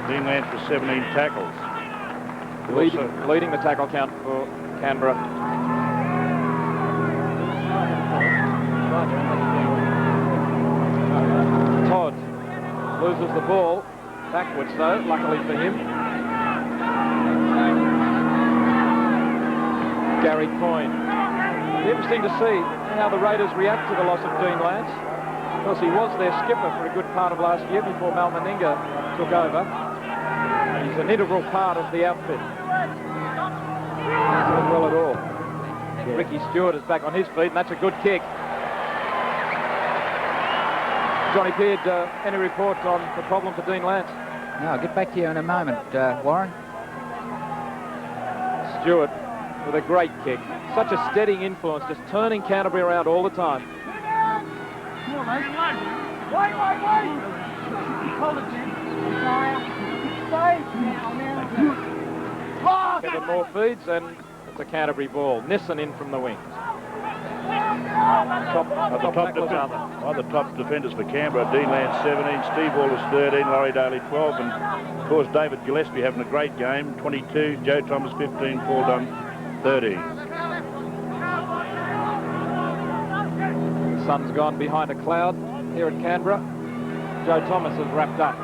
Dean Lance with 17 tackles. Leading the tackle count for Canberra. Todd loses the ball. Backwards though, luckily for him. Gary Coyne. It'll be interesting to see how the Raiders react to the loss of Dean Lance. Of course, he was their skipper for a good part of last year before Mal Meninga took over. He's an integral part of the outfit. He's doing well at all. Yeah. Ricky Stewart is back on his feet, and that's a good kick. Johnny Peard, any report on the problem for Dean Lance? No, I'll get back to you in a moment, Warren. Stewart with a great kick. Such a steadying influence, just turning Canterbury around all the time. Kevin Moore feeds, and it's a Canterbury ball. Nissen in from the wings. The top defenders for Canberra, Dean Lance 17, Steve Wallace 13, Laurie Daly 12, and of course David Gillespie having a great game, 22, Joe Thomas 15, Paul Dunn 13. The sun's gone behind a cloud here at Canberra. Joe Thomas has wrapped up.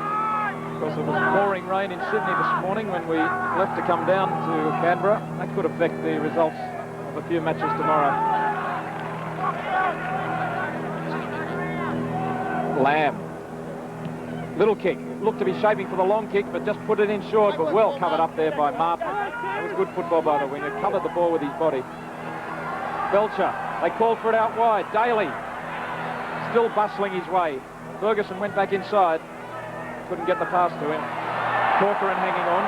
Of course, it was pouring rain in Sydney this morning when we left to come down to Canberra. That could affect the results of a few matches tomorrow. Lamb. Little kick. Looked to be shaping for the long kick, but just put it in short, but well covered up there by Martin. That was good football by the winger. Covered the ball with his body. Belcher. They called for it out wide. Daly still bustling his way. Ferguson went back inside. Couldn't get the pass to him. Corcoran hanging on.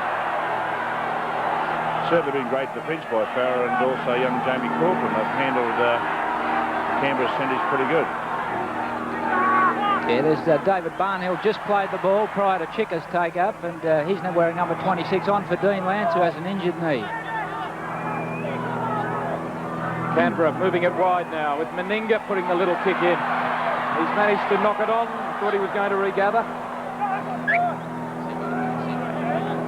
Certainly been great defence by Farrer and also young Jamie Corcoran. They've handled Canberra's centres pretty good. Yeah, there's David Barnhill just played the ball prior to Chicka's take up, and he's now wearing number 26 on for Dean Lance, who has an injured knee. Canberra moving it wide now with Meninga putting the little kick in. He's managed to knock it on. Thought he was going to regather.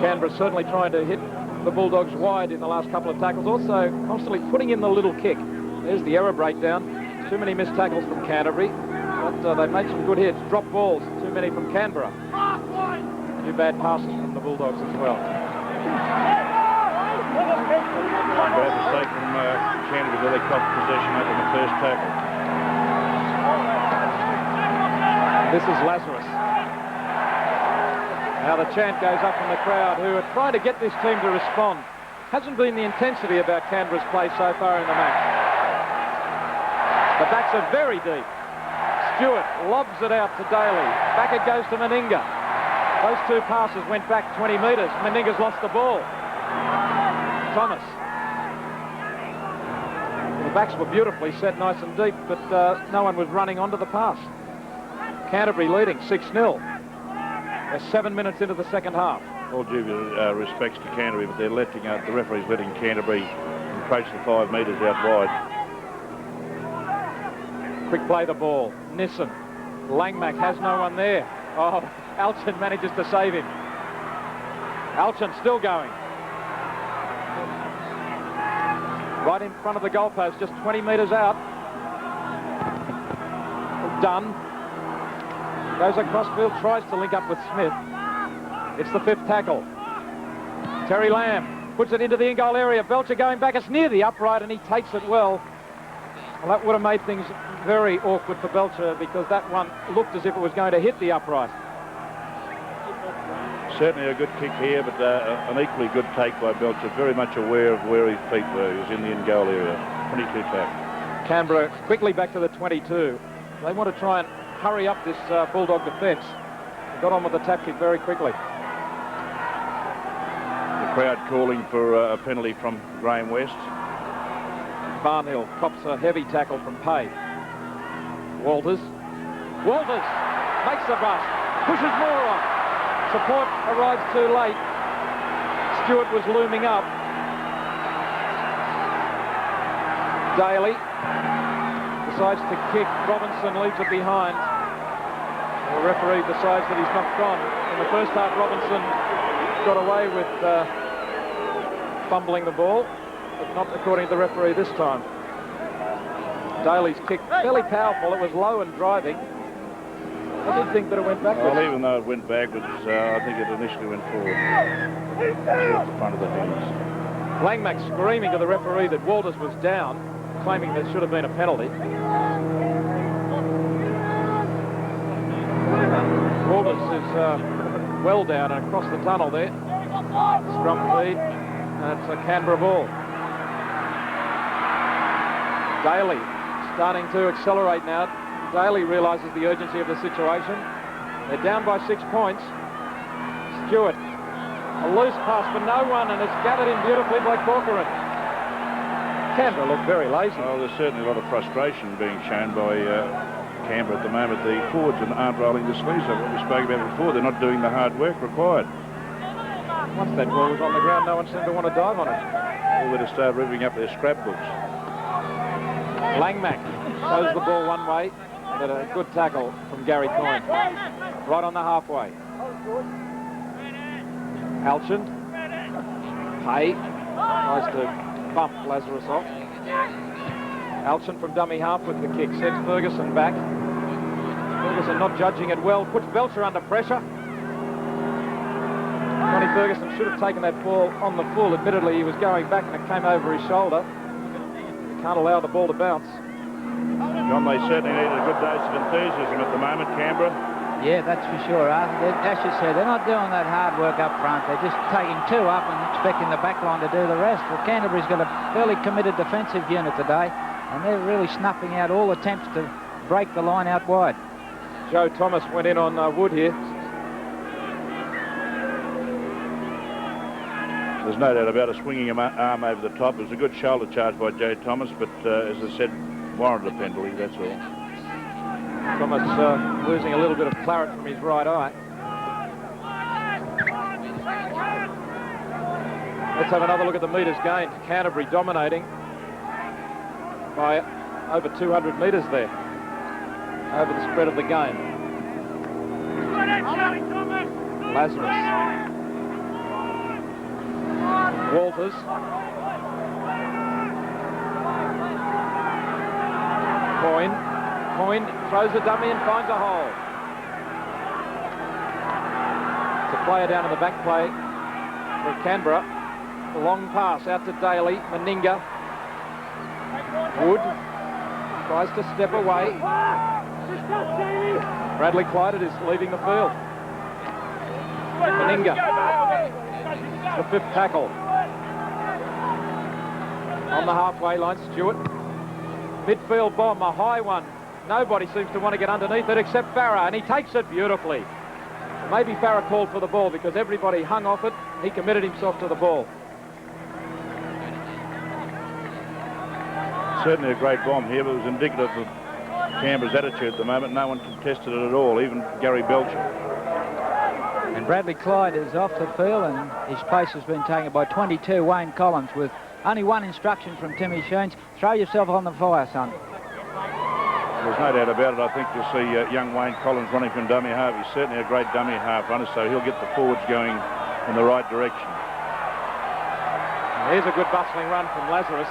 Canberra certainly trying to hit the Bulldogs wide in the last couple of tackles. Also constantly putting in the little kick. There's the error breakdown. Too many missed tackles from Canterbury. But they made some good hits. Drop balls. Too many from Canberra. A few bad passes from the Bulldogs as well. Bad mistake from Canterbury where they copped possession up in the first tackle. This is Lazarus. Now the chant goes up from the crowd, who are trying to get this team to respond. Hasn't been the intensity about Canberra's play so far in the match. The backs are very deep. Stewart lobs it out to Daly. Back it goes to Meninga. Those two passes went back 20 metres. Meninga's lost the ball. Thomas. Well, the backs were beautifully set nice and deep, but no one was running onto the pass. Canterbury leading 6-0. They're 7 minutes into the second half. All due respects to Canterbury, but they're letting the referee's letting Canterbury encroach the 5 metres out wide. Quick play the ball. Nissen. Langmack has no one there. Oh, Alchin manages to save him. Alchin still going. Right in front of the goalpost, just 20 metres out. Dunn goes across field, tries to link up with Smith. It's the 5th tackle. Terry Lamb puts it into the in-goal area. Belcher going back. It's near the upright and he takes it well. Well, that would have made things very awkward for Belcher because that one looked as if it was going to hit the upright. Certainly a good kick here, but an equally good take by Belcher. Very much aware of where his feet were. He was in the in-goal area. 22 tackle. Canberra quickly back to the 22. They want to try and hurry up this Bulldog defence. They got on with the tap kick very quickly. The crowd calling for a penalty from Graham West. Barnhill cops a heavy tackle from Pay. Walters makes the bust, pushes more on. Support arrives too late. Stewart was looming up. Daly decides to kick. Robinson leaves it behind. The referee decides that he's not gone. In the first half, Robinson got away with fumbling the ball, but not according to the referee this time. Daly's kick, fairly powerful. It was low and driving. I did think that it went backwards. Well, even though it went backwards, I think it initially went forward. Towards the front of the hands. Langmack screaming to the referee that Walters was down, claiming there should have been a penalty. Walters is well down and across the tunnel there. Scrum feed, and it's a Canberra ball. Daly starting to accelerate now. Daly realises the urgency of the situation. They're down by 6 points. Stewart, a loose pass for no one, and it's gathered in beautifully by Corcoran. Canberra look very lazy. Well, there's certainly a lot of frustration being shown by Canberra at the moment. The forwards aren't rolling the sleeves up. What we spoke about before, they're not doing the hard work required. Once that ball was on the ground, no one seemed to want to dive on it. All they start ripping up their scrapbooks. Langmack throws the ball one way, but a good tackle from Gary Coyne. Right on the halfway. Alchin. Pay tries to bump Lazarus off. Alchin from dummy half with the kick. Sends Ferguson back. Ferguson not judging it well. Puts Belcher under pressure. Johnny Ferguson should have taken that ball on the full. Admittedly, he was going back and it came over his shoulder. Can't allow the ball to bounce. John, they certainly need a good dose of enthusiasm at the moment, Canberra. Yeah, that's for sure, Arthur. As you said, they're not doing that hard work up front. They're just taking 2 up and expecting the back line to do the rest. Well, Canterbury's got a fairly committed defensive unit today, and they're really snuffing out all attempts to break the line out wide. Joe Thomas went in on Wood here. There's no doubt about a swinging arm over the top. It was a good shoulder charge by Joe Thomas, but as I said, warranted a penalty, that's all. Thomas losing a little bit of claret from his right eye. Let's have another look at the metres gained. Canterbury dominating by over 200 metres there over the spread of the game. Lazarus. Walters. Coyne throws a dummy and finds a hole. It's a player down in the back play for Canberra. The long pass out to Daly. Meninga. Wood tries to step away. Bradley Clyde is leaving the field. Meninga. The 5th tackle. On the halfway line, Stewart. Midfield bomb, a high one. Nobody seems to want to get underneath it except Farah, and he takes it beautifully. Maybe Farah called for the ball because everybody hung off it. He committed himself to the ball. Certainly a great bomb here, but it was indicative of Canberra's attitude at the moment. No one contested it at all, even Gary Belcher. And Bradley Clyde is off the field, and his place has been taken by 22 Wayne Collins, with only one instruction from Timmy Sheens: throw yourself on the fire, son. There's no doubt about it. I think you'll see young Wayne Collins running from dummy half. He's certainly a great dummy half runner, so he'll get the forwards going in the right direction. Here's a good bustling run from Lazarus.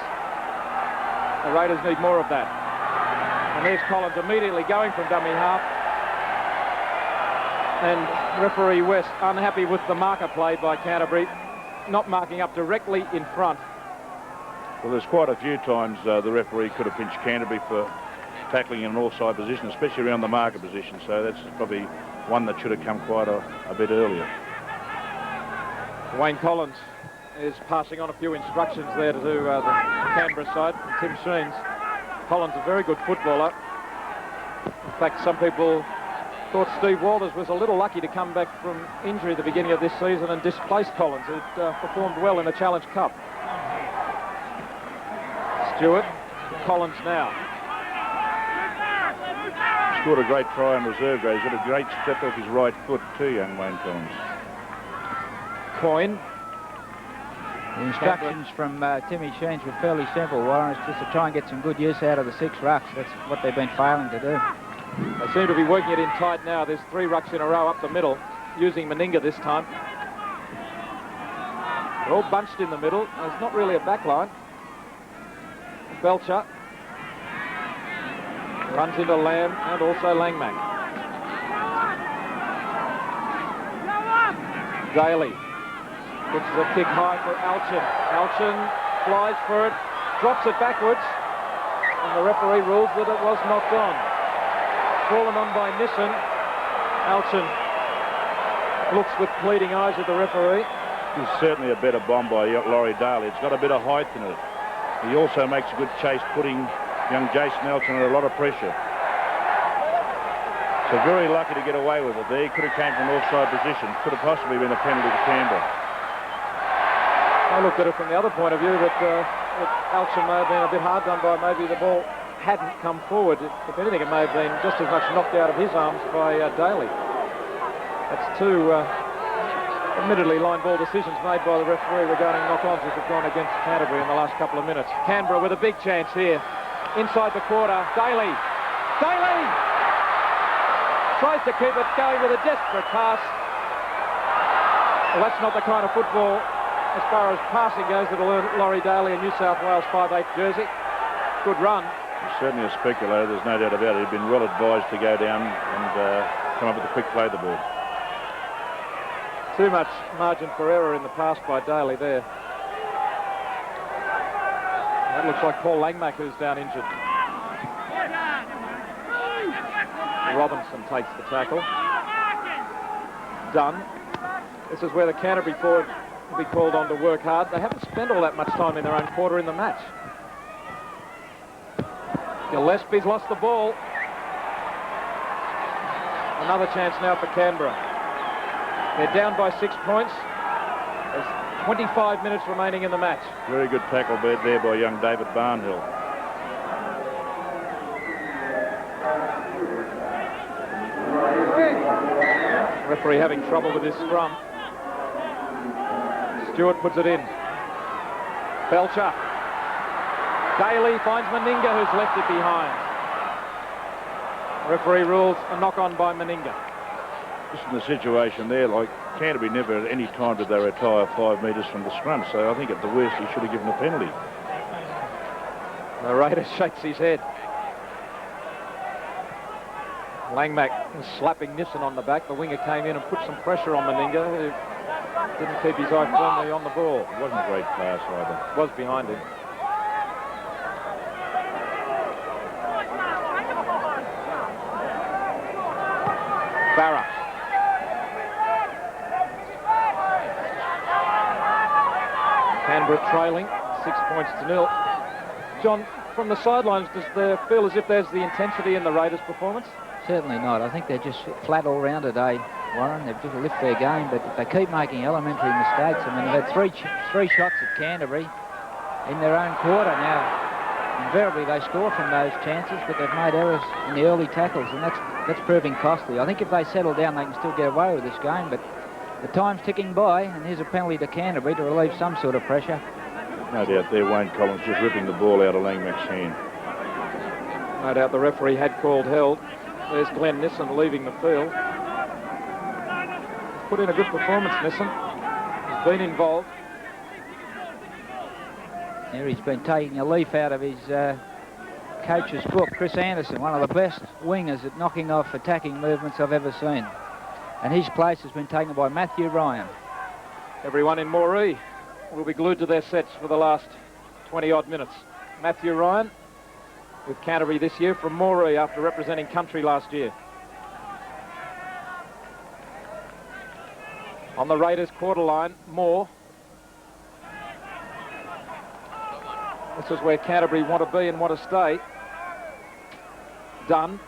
The Raiders need more of that. And there's Collins immediately going from dummy half. And referee West unhappy with the marker play by Canterbury, not marking up directly in front. Well, there's quite a few times the referee could have pinched Canterbury for tackling in an offside position, especially around the marker position. So that's probably one that should have come quite a bit earlier. Wayne Collins is passing on a few instructions there to the Canberra side from Tim Sheens. Collins, a very good footballer. In fact, some people thought Steve Walters was a little lucky to come back from injury at the beginning of this season and displace Collins, who'd performed well in the Challenge Cup. Stewart, Collins now. Scored a great try on reserve grade. He's got a great step off his right foot too, young Wayne Collins. Coyne. The instructions from Timmy Sheens were fairly simple, Warren. It's just to try and get some good use out of the 6 rucks. That's what they've been failing to do. They seem to be working it in tight now. There's 3 rucks in a row up the middle, using Meninga this time. They're all bunched in the middle. There's not really a back line. Belcher runs into Lamb and also Langmack. Daly puts a kick high for Alchin. Alchin flies for it, drops it backwards, and the referee rules that it was knocked on. Fallen on by Nissen. Alchin looks with pleading eyes at the referee. It's certainly a better bomb by Laurie Daly. It's got a bit of height in it. He also makes a good chase, putting young Jason Nelson under a lot of pressure. So very lucky to get away with it there. He could have came from an offside position. Could have possibly been a penalty to Canberra. I looked at it from the other point of view that Alchin may have been a bit hard done by. Maybe the ball hadn't come forward. If anything, it may have been just as much knocked out of his arms by Daly. That's 2 admittedly line ball decisions made by the referee regarding knock-ons as have gone against Canterbury in the last couple of minutes. Canberra with a big chance here. Inside the quarter, Daly! Daly! Tries to keep it going with a desperate pass. Well, that's not the kind of football, as far as passing goes, that Laurie Daly, a New South Wales 5'8" jersey. Good run. He's certainly a speculator, there's no doubt about it. He'd been well advised to go down and come up with a quick play of the ball. Too much margin for error in the pass by Daly there. That looks like Paul Langmack, who's down injured. Robinson takes the tackle. Dunn. This is where the Canterbury forward will be called on to work hard. They haven't spent all that much time in their own quarter in the match. Gillespie's lost the ball. Another chance now for Canberra. They're down by 6 points. There's 25 minutes remaining in the match. Very good tackle there by young David Barnhill. Referee having trouble with his scrum. Stewart puts it in. Belcher. Daly finds Meninga, who's left it behind. Referee rules a knock-on by Meninga. Just in the situation there, like Canterbury never at any time did they retire 5 metres from the scrum, so I think at the worst he should have given a penalty. The Raider shakes his head. Langmack was slapping Nissen on the back. The winger came in and put some pressure on Meninga, who didn't keep his eye firmly on the ball. It wasn't a great pass either. Was behind him. Barra. Canberra trailing 6 points to 0. John, from the sidelines, does there feel as if there's the intensity in the Raiders' performance? Certainly not. I think they're just flat all round today, Warren. They've just lift their game, but they keep making elementary mistakes. I mean, they've had three shots at Canterbury in their own quarter now. Invariably, they score from those chances, but they've made errors in the early tackles, and that's proving costly. I think if they settle down, they can still get away with this game, but the time's ticking by, and here's a penalty to Canterbury to relieve some sort of pressure. No doubt there, Wayne Collins just ripping the ball out of Langmack's hand. No doubt the referee had called held. There's Glenn Nissen leaving the field. Put in a good performance, Nissen. been involved. Here he's been taking a leaf out of his coach's book. Chris Anderson, one of the best wingers at knocking off attacking movements I've ever seen. And his place has been taken by Matthew Ryan. Everyone in Moree will be glued to their sets for the last 20-odd minutes. Matthew Ryan with Canterbury this year from Moree after representing country last year. On the Raiders quarter line, Moore. This is where Canterbury want to be and want to stay. Dunn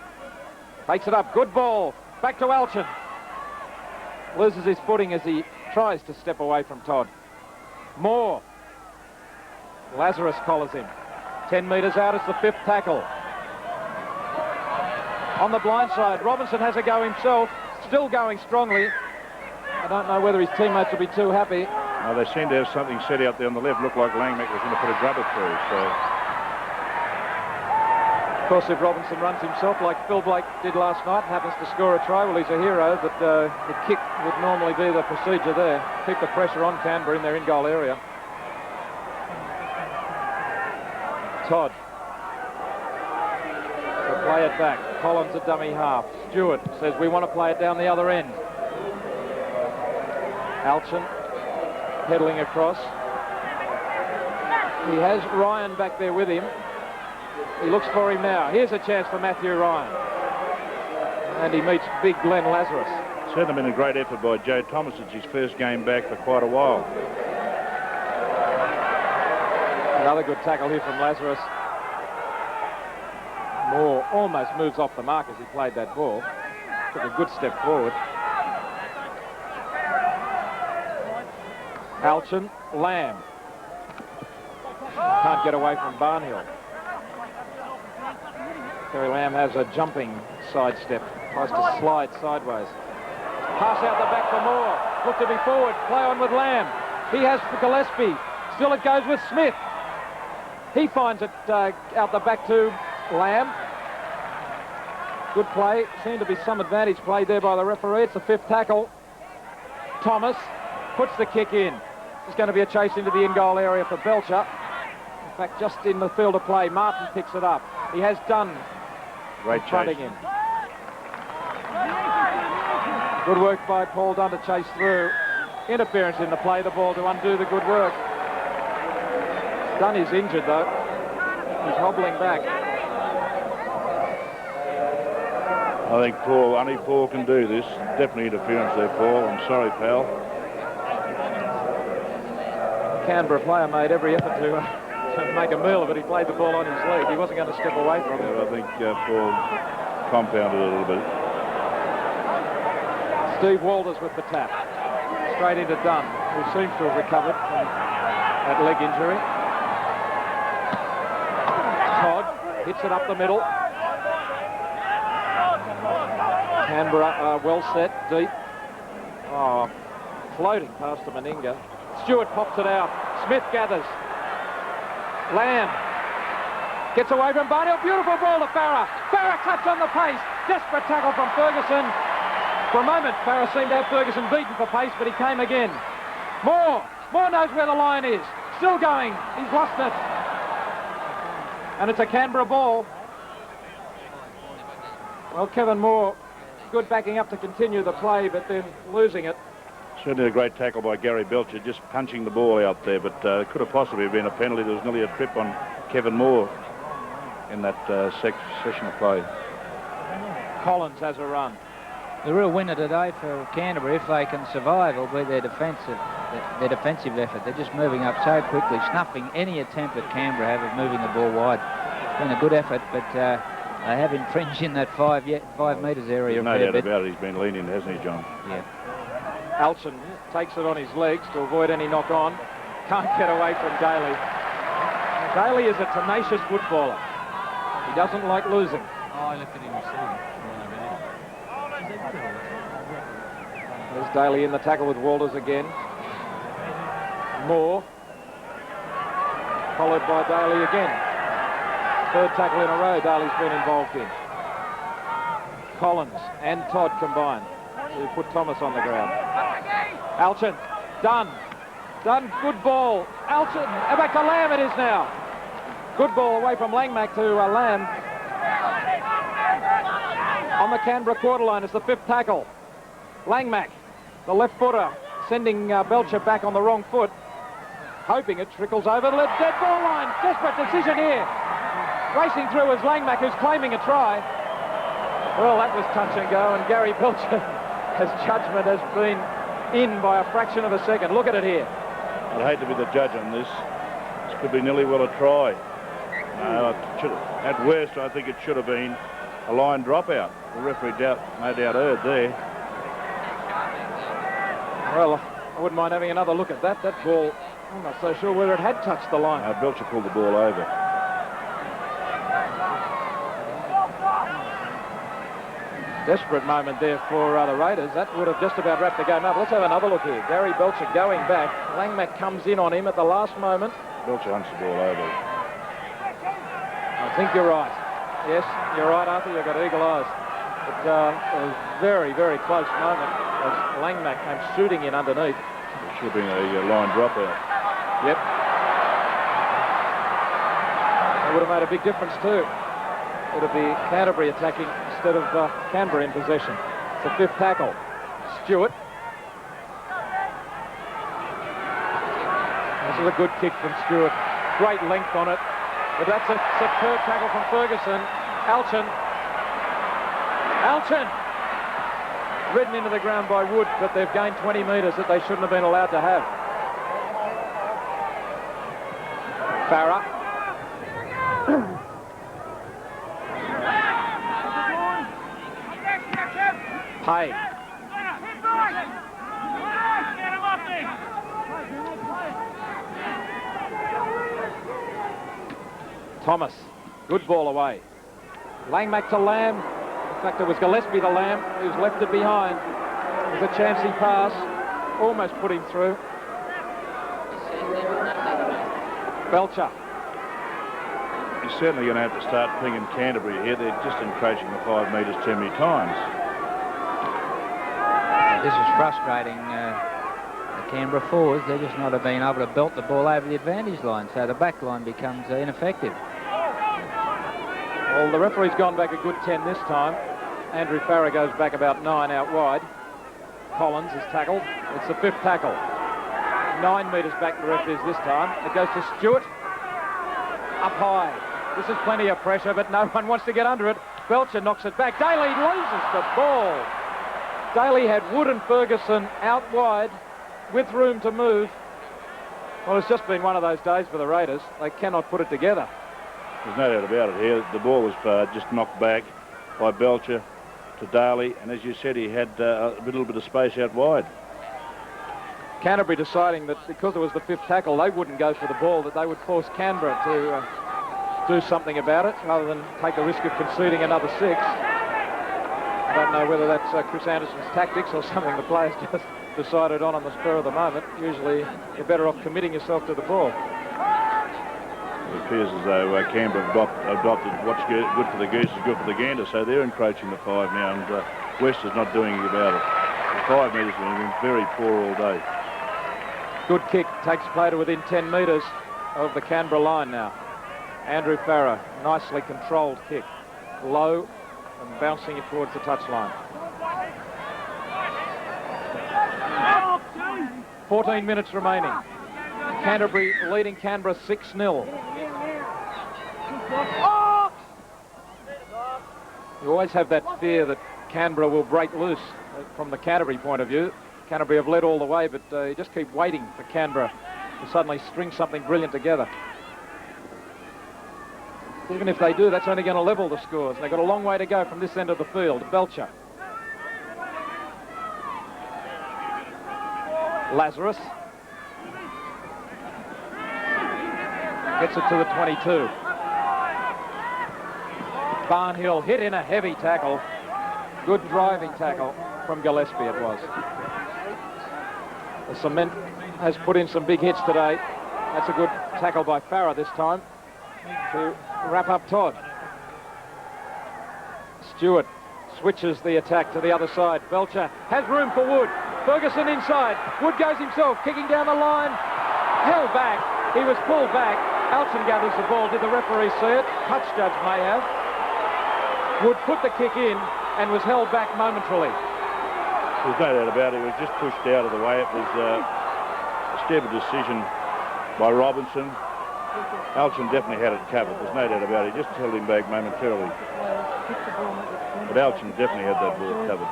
takes it up. Good ball. Back to Alchin. Loses his footing as he tries to step away from Todd. Moore. Lazarus collars him. 10 metres out is the 5th tackle. On the blind side, Robinson has a go himself. Still going strongly. I don't know whether his teammates will be too happy. Well, they seem to have something set out there on the left. Looked like Langmack was going to put a grubber through. So, of course, if Robinson runs himself like Phil Blake did last night, happens to score a try, well, he's a hero, but the kick would normally be the procedure there. Keep the pressure on Canberra in their in-goal area. Todd. So play it back. Collins a dummy half. Stewart says we want to play it down the other end. Alchin pedaling across. He has Ryan back there with him. He looks for him now. Here's a chance for Matthew Ryan. And he meets big Glenn Lazarus. certainly been a great effort by Joe Thomas. It's his first game back for quite a while. Another good tackle here from Lazarus. Moore almost moves off the mark as he played that ball. Took a good step forward. Alchin, Lamb. Can't get away from Barnhill. Terry Lamb has a jumping sidestep. Tries to slide sideways. Pass out the back for Moore. Look to be forward. Play on with Lamb. He has for Gillespie. Still it goes with Smith. He finds it out the back to Lamb. Good play. Seemed to be some advantage played there by the referee. It's the fifth tackle. Thomas puts the kick in. There's going to be a chase into the in-goal area for Belcher. In fact, just in the field of play, Martin picks it up. He has done fronting him. Good work by Paul Dunn to chase through. Interference in the play, the ball to undo the good work. Dunn is injured, though. He's hobbling back. I think only Paul can do this. Definitely interference there, Paul. I'm sorry, pal. Canberra player made every effort to make a meal of it. He played the ball on his leg. He wasn't going to step away from it. Yeah, I think Paul compounded it a little bit. Steve Walters with the tap. Straight into Dunn, who seems to have recovered from that leg injury. Todd hits it up the middle. Canberra well set, deep. Oh, floating past the Meninga. Stewart pops it out. Smith gathers. Lamb gets away from Barnhill. Beautiful ball to Farah. Farah cuts on the pace. Desperate tackle from Ferguson. For a moment, Farah seemed to have Ferguson beaten for pace, but he came again. Moore knows where the line is. Still going. He's lost it. And it's a Canberra ball. Well, Kevin Moore, good backing up to continue the play, but then losing it. Certainly a great tackle by Gary Belcher, just punching the ball out there, but it could have possibly been a penalty. There was nearly a trip on Kevin Moore in that session of play. Collins has a run. The real winner today for Canterbury, if they can survive, will be their defensive effort. They're just moving up so quickly, snuffing any attempt that Canberra have of moving the ball wide. It's been a good effort, but they have infringed in that 5 metres area. There's no doubt about it. He's been lenient, hasn't he, John? Yeah. Alchin takes it on his legs to avoid any knock-on. Can't get away from Daly. Daly is a tenacious footballer. He doesn't like losing. Oh, I looked at him receiving. There's Daly in the tackle with Walters again. Moore. Followed by Daly again. Third tackle in a row Daly's been involved in. Collins and Todd combined to put Thomas on the ground. Alchin, Dunn, Done. Good ball. Alton. Back to Lamb it is now. Good ball away from Langmack to Lamb. On the Canberra quarter line is the 5th tackle. Langmack, the left footer, sending Belcher back on the wrong foot. Hoping it trickles over the dead ball line. Desperate decision here. Racing through is Langmack, who's claiming a try. Well, that was touch and go, and Gary Belcher, his judgment has been in by a fraction of a second. Look at it here. I'd hate to be the judge on this. This could be nearly well a try. At worst, I think it should have been a line dropout. The referee no doubt heard there. Well, I wouldn't mind having another look at that. That ball, I'm not so sure whether it had touched the line. Belcher pulled the ball over. Desperate moment there for the Raiders. That would have just about wrapped the game up. Let's have another look here. Gary Belcher going back. Langmack comes in on him at the last moment. Belcher hunts the ball over. I think you're right. Yes, you're right, Arthur. You've got eagle eyes. But it was a very, very close moment as Langmack came shooting in underneath. It should have been a line dropout. Yep. It would have made a big difference too. It would be Canterbury attacking instead of Canberra in possession. It's the 5th tackle. Stewart. This is a good kick from Stewart. Great length on it. But that's a superb tackle from Ferguson. Alton. Ridden into the ground by Wood, but they've gained 20 metres that they shouldn't have been allowed to have. Farah. Pay. Thomas, good ball away. Langmack to Lamb. In fact, it was Gillespie the Lamb who's left it behind. With a chancy pass, almost put him through. Belcher. He's certainly going to have to start pinging Canterbury here. They're just encroaching the 5 metres too many times. This is frustrating. The Canberra forwards, they're just not being able to belt the ball over the advantage line, so the back line becomes ineffective. Well, the referee's gone back a good 10 this time. Andrew Farah goes back about 9 out wide. Collins is tackled. It's the 5th tackle. 9 metres back the referees this time. It goes to Stewart. Up high. This is plenty of pressure, but no one wants to get under it. Belcher knocks it back. Daly loses the ball. Daly had Wood and Ferguson out wide with room to move. Well, it's just been one of those days for the Raiders. They cannot put it together. There's no doubt about it here. The ball was just knocked back by Belcher to Daly, and as you said, he had a little bit of space out wide. Canterbury deciding that because it was the 5th tackle, they wouldn't go for the ball, that they would force Canberra to do something about it rather than take the risk of conceding another 6. I don't know whether that's Chris Anderson's tactics or something the players just decided on the spur of the moment. Usually you're better off committing yourself to the ball. It appears as though Canberra adopted what's good for the goose is good for the gander, so they're encroaching the 5 now, and West is not doing anything about it. The 5 metres have been very poor all day. Good kick, takes play to within 10 metres of the Canberra line now. Andrew Farah, nicely controlled kick. Low and bouncing it towards the touchline. 14 minutes remaining. Canterbury leading Canberra 6-0. You always have that fear that Canberra will break loose from the Canterbury point of view. Canterbury have led all the way, but you just keep waiting for Canberra to suddenly string something brilliant together. Even if they do, that's only going to level the scores. They've got a long way to go from this end of the field. Belcher. Lazarus. Gets it to the 22. Barnhill hit in a heavy tackle. Good driving tackle from Gillespie it was. The cement has put in some big hits today. That's a good tackle by Farah this time to wrap up Todd. Stewart switches the attack to the other side. Belcher has room for Wood. Ferguson inside. Wood goes himself, kicking down the line. held back. He was pulled back. Alchin gathers the ball. Did the referee see it? Touch judge may have. Would put the kick in and was held back momentarily. There's no doubt about it. He was just pushed out of the way. It was a stupid decision by Robinson. Alchin definitely had it covered. There's no doubt about it. He just held him back momentarily. But Alchin definitely had that ball covered.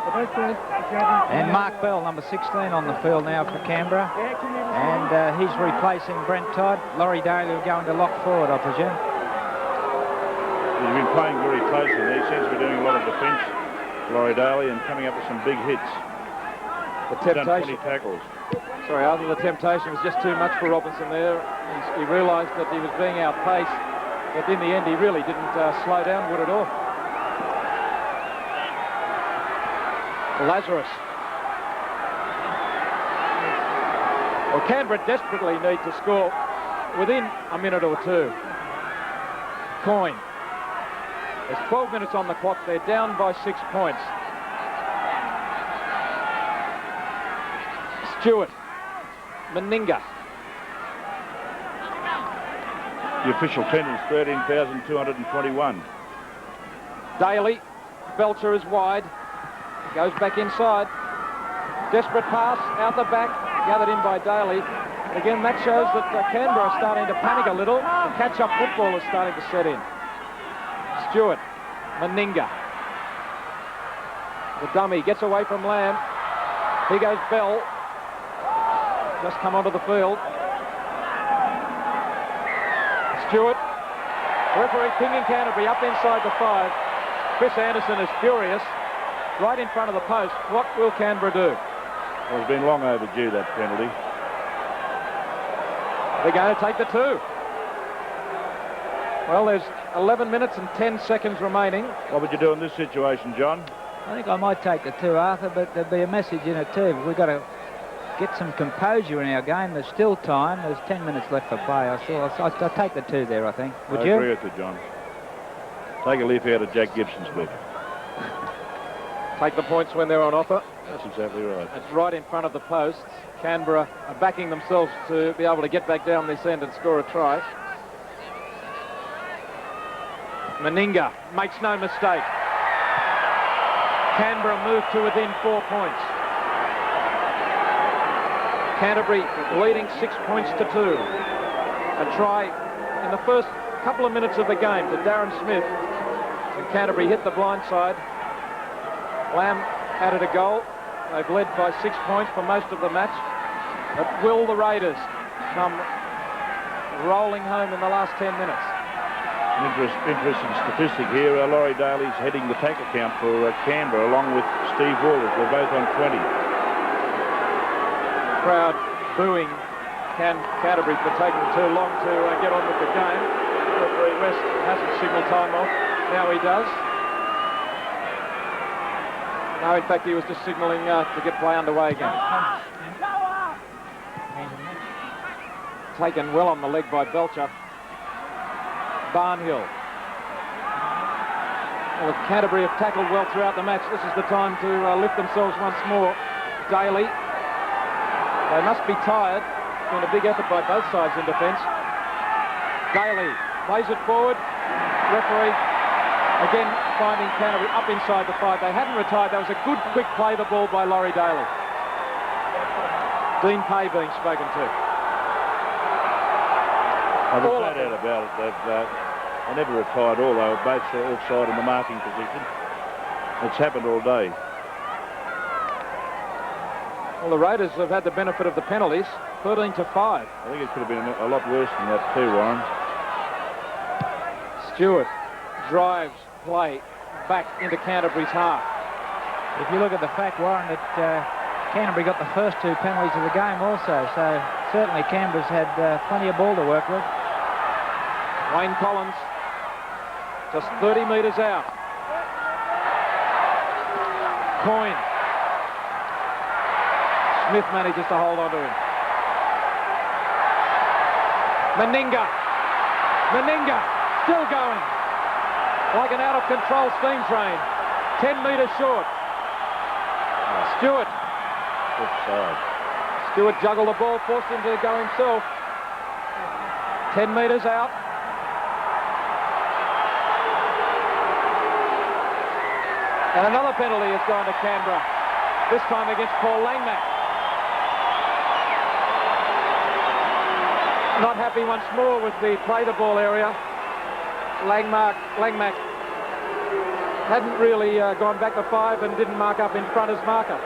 And Mark Bell, number 16, on the field now for Canberra. And he's replacing Brent Todd. Laurie Daly will go into lock forward, I presume. He's been playing very closely there. He seems to be doing a lot of defence, Laurie Daly, and coming up with some big hits. The He's done 20 temptation. tackles. Sorry, Arthur, the temptation was just too much for Robinson there. He realised that he was being outpaced, but in the end he really didn't slow down Wood at all. Lazarus. Well, Canberra desperately need to score within a minute or two. Coyne. There's 12 minutes on the clock. They're down by 6 points. Stewart. Meninga. The official attendance, 13,221. Daly. Belcher is wide. Goes back inside. Desperate pass out the back. Gathered in by Daly. And again, that shows that Canberra are starting to panic a little. Catch-up football is starting to set in. Stewart. Meninga. The dummy gets away from Lamb. Here goes Bell. Just come onto the field. Stewart. Referee pinging Canterbury up inside the 5. Chris Anderson is furious. Right in front of the post. What will Canberra do? Well, it's been long overdue, that penalty. They're going to take the 2. Well, there's 11 minutes and 10 seconds remaining. What would you do in this situation, John? I think I might take the 2, Arthur, but there'll be a message in it too. We've got to get some composure in our game. There's still time. There's 10 minutes left for play. I'll take the 2 there, I think. Would you? I agree with you, John. Take a leaf out of Jack Gibson's book. Take the points when they're on offer. That's exactly right. It's right in front of the posts. Canberra are backing themselves to be able to get back down this end and score a try. Meninga makes no mistake. Canberra move to within 4 points. Canterbury leading 6 points to 2. A try in the first couple of minutes of the game to Darren Smith. And Canterbury hit the blind side. Lamb added a goal. They've led by 6 points for most of the match. But will the Raiders come rolling home in the last 10 minutes? An interesting statistic here. Laurie Daly's heading the tackle count for Canberra along with Steve Waters. They're both on 20. Crowd booing Canterbury for taking too long to get on with the game. Referee West hasn't signalled time off. Now he does. No, in fact, he was just signalling to get play underway again. Taken well on the leg by Belcher. Barnhill. Well, Canterbury have tackled well throughout the match. This is the time to lift themselves once more. Daly. They must be tired. It's been a big effort by both sides in defence. Daly plays it forward. Referee again finding Canterbury up inside the 5. They hadn't retired. That was a good quick play the ball by Laurie Daly. Dean Pay being spoken to. There's no doubt about it. They never retired all. They were both offside in the marking position. It's happened all day. Well, the Raiders have had the benefit of the penalties, 13 to 5. I think it could have been a lot worse than that too, Warren. Stewart drives play back into Canterbury's half. If you look at the fact, Warren, that Canterbury got the first 2 penalties of the game also, so certainly Canberra's had plenty of ball to work with. Wayne Collins just 30 metres out. Coyne. Smith manages to hold on to him. Meninga. Meninga still going. Like an out-of-control steam train. 10 metres short. Stewart. Offside. Stewart juggled the ball, forced him to go himself. 10 metres out. And another penalty has gone to Canberra, this time against Paul Langmack. Not happy once more with the play the ball area. Langmack hadn't really gone back to 5 and didn't mark up in front as marker.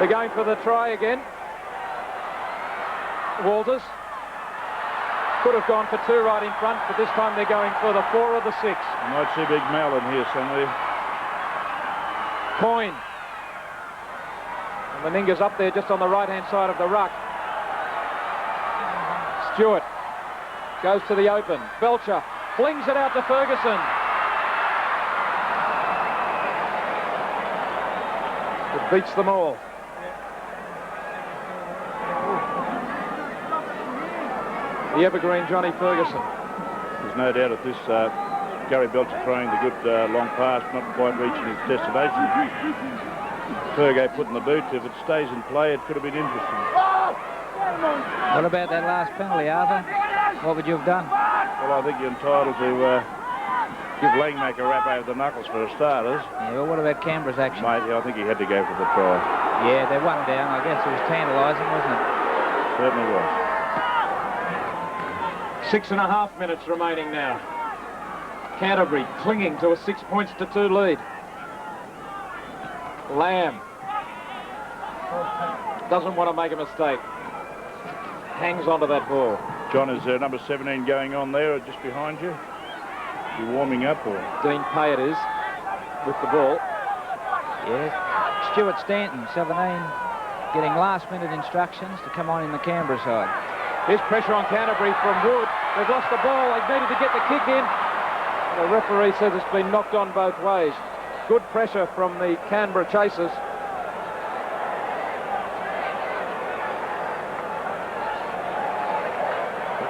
They're going for the try again. Walters could have gone for 2 right in front, but this time they're going for the 4 or the 6. You might see Big Mal in here somewhere. Coyne. And Meninga's up there just on the right-hand side of the ruck. Stewart goes to the open. Belcher flings it out to Ferguson. It beats them all. The evergreen Johnny Ferguson. There's no doubt at this, Gary Belcher throwing the good long pass, not quite reaching his destination. Fergo putting the boot. If it stays in play, it could have been interesting. What about that last penalty, Arthur? What would you have done? Well, I think you're entitled to give Langmack a rap over the knuckles for starters. Yeah, well, what about Canberra's action? Mate, I think he had to go for the try. Yeah, they're 1 down. I guess it was tantalising, wasn't it? Certainly was. 6.5 minutes remaining now. Canterbury clinging to a 6 points to 2 lead. Lamb doesn't want to make a mistake. Hangs onto that ball. John, is number 17 going on there just behind you? You warming up or? Dean Pay it is with the ball. Yeah. Stuart Stanton, 17, getting last-minute instructions to come on in the Canberra side. Here's pressure on Canterbury from Wood. They've lost the ball. They needed to get the kick in. The referee says it's been knocked on both ways. Good pressure from the Canberra chasers.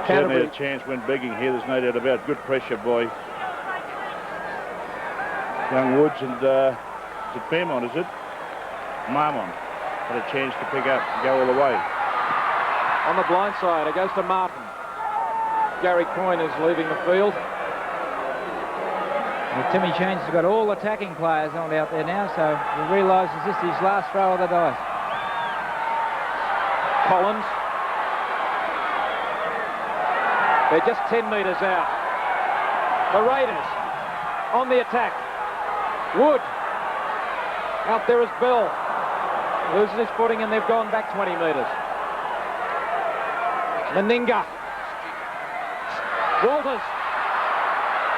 Certainly a chance when begging here. There's no doubt about good pressure by young Woods and is it Fairmont, is it? Marmont had a chance to pick up and go all the way. On the blind side, it goes to Martin. Gary Coyne is leaving the field. Well, Timmy Chains has got all attacking players on out there now, so he realises this is his last throw of the dice. Collins. They're just 10 metres out. The Raiders on the attack. Wood. Out there is Bell. Loses his footing and they've gone back 20 metres. Meninga. Walters.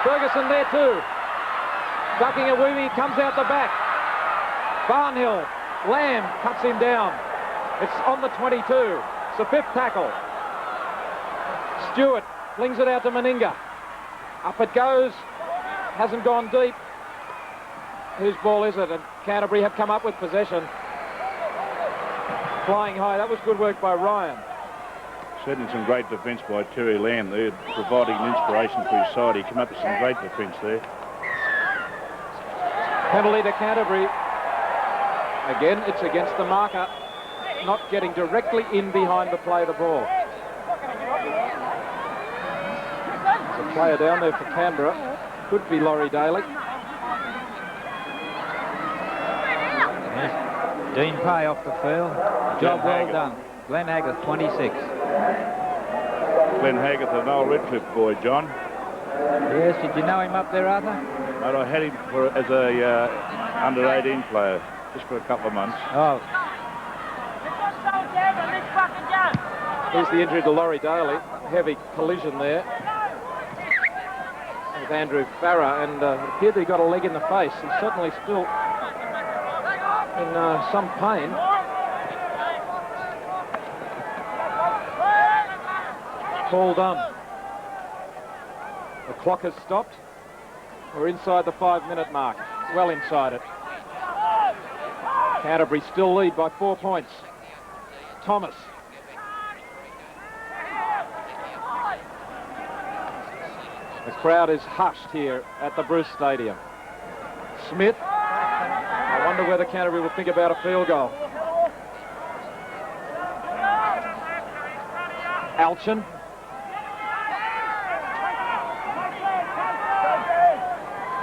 Ferguson there too. Ducking and weaving, comes out the back. Barnhill. Lamb cuts him down. It's on the 22. It's the 5th tackle. Stewart flings it out to Meninga. Up it goes. Hasn't gone deep. Whose ball is it? And Canterbury have come up with possession. Flying high. That was good work by Ryan. Certainly some great defence by Terry Lamb there, providing an inspiration for his side. He came up with some great defence there. Penalty to Canterbury. Again, it's against the marker, not getting directly in behind the play of the ball. There's a player down there for Canberra. Could be Laurie Daly. Yes. Dean Pay off the field. Job well done. Glenn Haggarth, 26. Glenn Haggarth, an old Redcliffe boy, John. Yes, did you know him up there, Arthur? But I had him as a under-18 player, just for a couple of months. Oh. Here's the injury to Laurie Daly. Heavy collision there with Andrew Farrer, and it appeared that he got a leg in the face. He's certainly still in some pain. Ball done. The clock has stopped. We're inside the 5-minute mark. Well inside it. Canterbury still lead by 4 points. Thomas. The crowd is hushed here at the Bruce Stadium. Smith. I wonder whether Canterbury will think about a field goal. Alchin.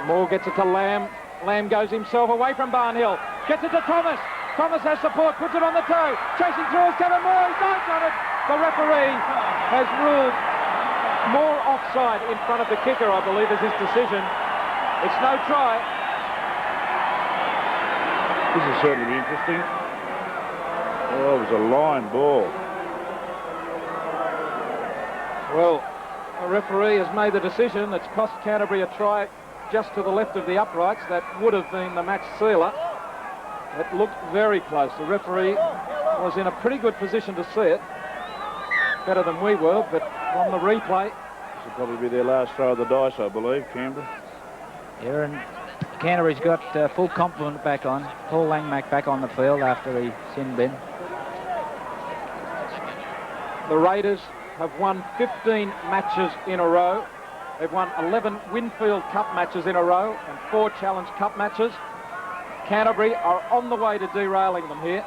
Moore gets it to Lamb. Lamb goes himself away from Barnhill. Gets it to Thomas. Thomas has support, puts it on the toe. Chasing through is Kevin Moore. He's done it. The referee has ruled Moore offside in front of the kicker, I believe, is his decision. It's no try. This will certainly be interesting. Oh, it was a line ball. Well, the referee has made the decision. It's cost Canterbury a try just to the left of the uprights. That would have been the match sealer. It looked very close. The referee was in a pretty good position to see it. Better than we were, but on the replay. This will probably be their last throw of the dice, I believe, Canberra. Yeah, and Canterbury's got full complement back on. Paul Langmack back on the field after the sin bin. The Raiders have won 15 matches in a row. They've won 11 Winfield Cup matches in a row and 4 Challenge Cup matches. Canterbury are on the way to derailing them here.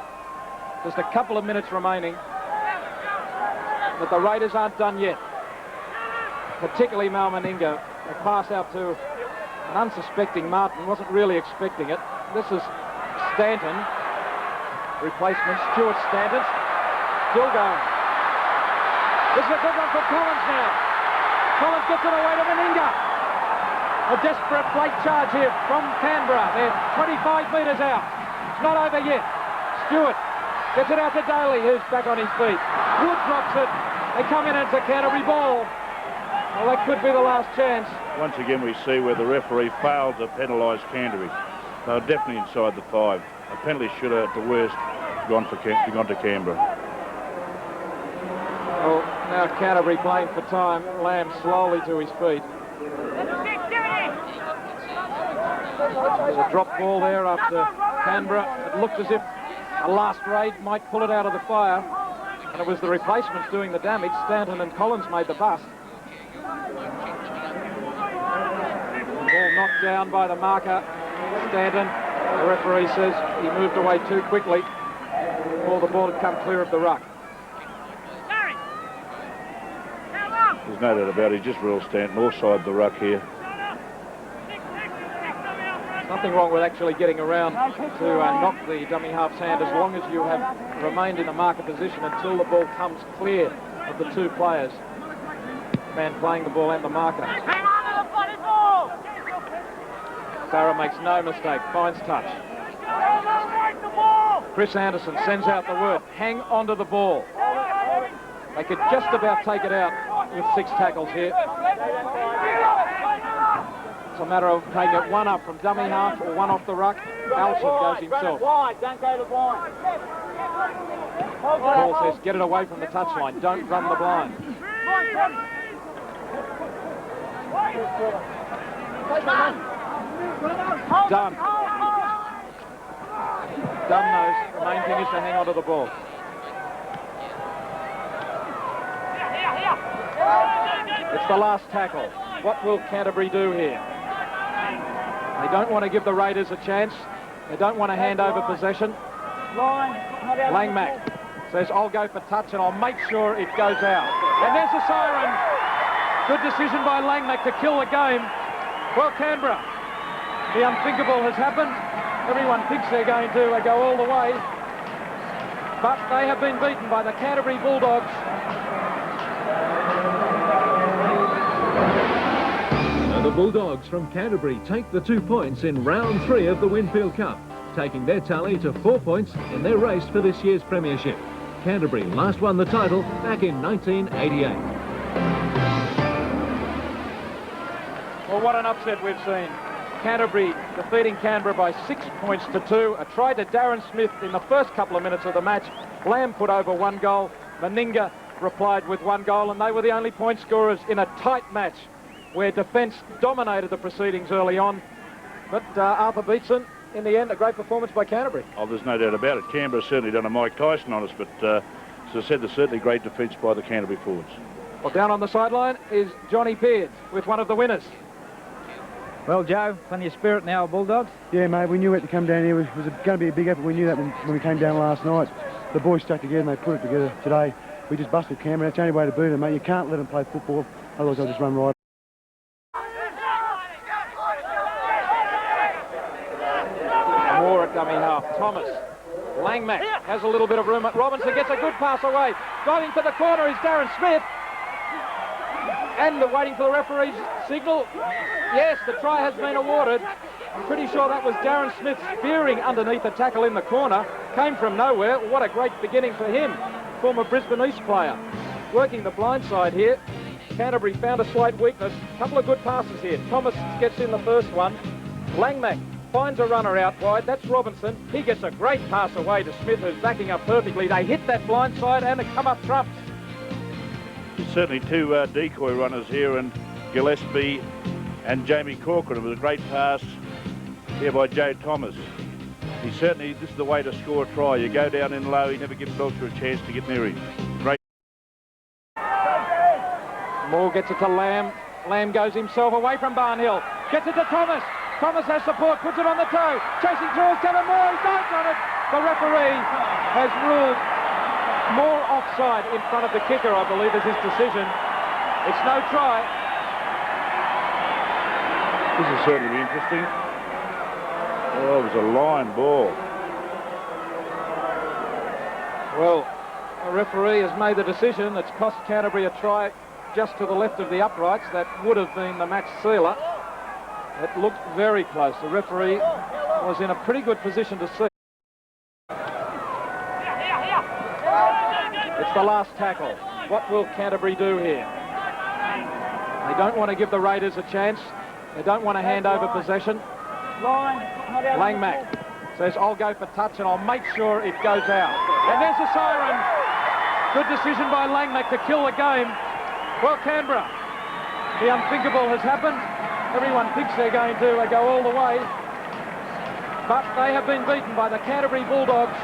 Just a couple of minutes remaining. But the Raiders aren't done yet. Particularly Mal Meninga. A pass out to an unsuspecting Martin. Wasn't really expecting it. This is Stanton. Replacement, Stuart Stanton. Still going. This is a good one for Collins now. Collins gets it away to Meninga. A desperate break charge here from Canberra. They're 25 metres out. It's not over yet. Stewart gets it out to Daly, who's back on his feet. Wood drops it. They come in and it's a Canterbury ball. Well, that could be the last chance. Once again, we see where the referee failed to penalise Canterbury. They were definitely inside the 5. A penalty should have, at the worst, gone to Canberra. Well, now Canterbury playing for time. Lamb slowly to his feet. There's a drop ball there after Canberra. It looked as if a last raid might pull it out of the fire. And it was the replacements doing the damage. Stanton and Collins made the bust. Ball knocked down by the marker, Stanton. The referee says he moved away too quickly before the ball had come clear of the ruck. There's no doubt about it. He just ruled Stanton offside the ruck here. Nothing wrong with actually getting around to knock the dummy half's hand as long as you have remained in the marker position until the ball comes clear of the 2 players. The man playing the ball and the marker. Hang on to the bloody ball! Farah makes no mistake, finds touch. Chris Anderson sends out the word, hang on to the ball. They could just about take it out with 6 tackles here. It's a matter of taking it one up from dummy half or one off the ruck. Alchin goes himself. Don't go to blind. Paul says, get it away from the touchline. Don't run the blind. Dunn. Dunn knows the main thing is to hang on to the ball. It's the last tackle. What will Canterbury do here? They don't want to give the Raiders a chance. They don't want to hand over possession. Langmack says, I'll go for touch and I'll make sure it goes out. And there's the siren. Good decision by Langmack to kill the game. Well, Canberra, the unthinkable has happened. Everyone thinks they're going to go all the way. But they have been beaten by the Canterbury Bulldogs. The Bulldogs from Canterbury take the 2 points in round 3 of the Winfield Cup, taking their tally to 4 points in their race for this year's premiership. Canterbury last won the title back in 1988. Well, what an upset we've seen. Canterbury defeating Canberra by 6 points to 2. A try to Darren Smith in the first couple of minutes of the match. Lamb put over 1 goal. Meninga replied with 1 goal, and they were the only point scorers in a tight match where defence dominated the proceedings early on. But Arthur Beetson, in the end, a great performance by Canterbury. Oh, there's no doubt about it. Canberra certainly done a Mike Tyson on us, but as I said, there's certainly great defence by the Canterbury forwards. Well, down on the sideline is Johnny Pearce with one of the winners. Well, Joe, plenty of spirit now, Bulldogs. Yeah, mate, we knew it to come down here. It was going to be a big effort. We knew that when we came down last night. The boys stuck together and they put it together today. We just busted Canberra. That's the only way to beat them, mate. You can't let them play football, otherwise they'll just run right. Moore at dummy half. Thomas. Langmack has a little bit of room. Robinson gets a good pass away. Driving to the corner is Darren Smith. And waiting for the referee's signal. Yes, the try has been awarded. I'm pretty sure that was Darren Smith spearing underneath the tackle in the corner. Came from nowhere. What a great beginning for him. Former Brisbane East player. Working the blind side here. Canterbury found a slight weakness. Couple of good passes here. Thomas gets in the first one. Langmack finds a runner out wide. That's Robinson. He gets a great pass away to Smith, who's backing up perfectly. They hit that blind side and it come up trumps. Certainly two decoy runners here, and Gillespie and Jamie Corcoran. With a great pass here by Joe Thomas. This is the way to score a try. You go down in low, you never give Belcher a chance to get near him. Great. Moore gets it to Lamb. Lamb goes himself away from Barnhill. Gets it to Thomas. Thomas has support, puts it on the toe. Chasing through is Kevin Moore. He's done it. The referee has ruled Moore offside in front of the kicker, I believe, is his decision. It's no try. This will certainly be interesting. Oh, it was a line ball. Well, the referee has made the decision. It's cost Canterbury a try just to the left of the uprights. That would have been the match sealer. It looked very close. The referee was in a pretty good position to see. It's the last tackle. What will Canterbury do here? They don't want to give the Raiders a chance. They don't want to hand over possession. Langmack says, I'll go for touch and I'll make sure it goes out. And there's the siren. Good decision by Langmack to kill the game. Well, Canberra, the unthinkable has happened. Everyone thinks they're going to go all the way. But they have been beaten by the Canterbury Bulldogs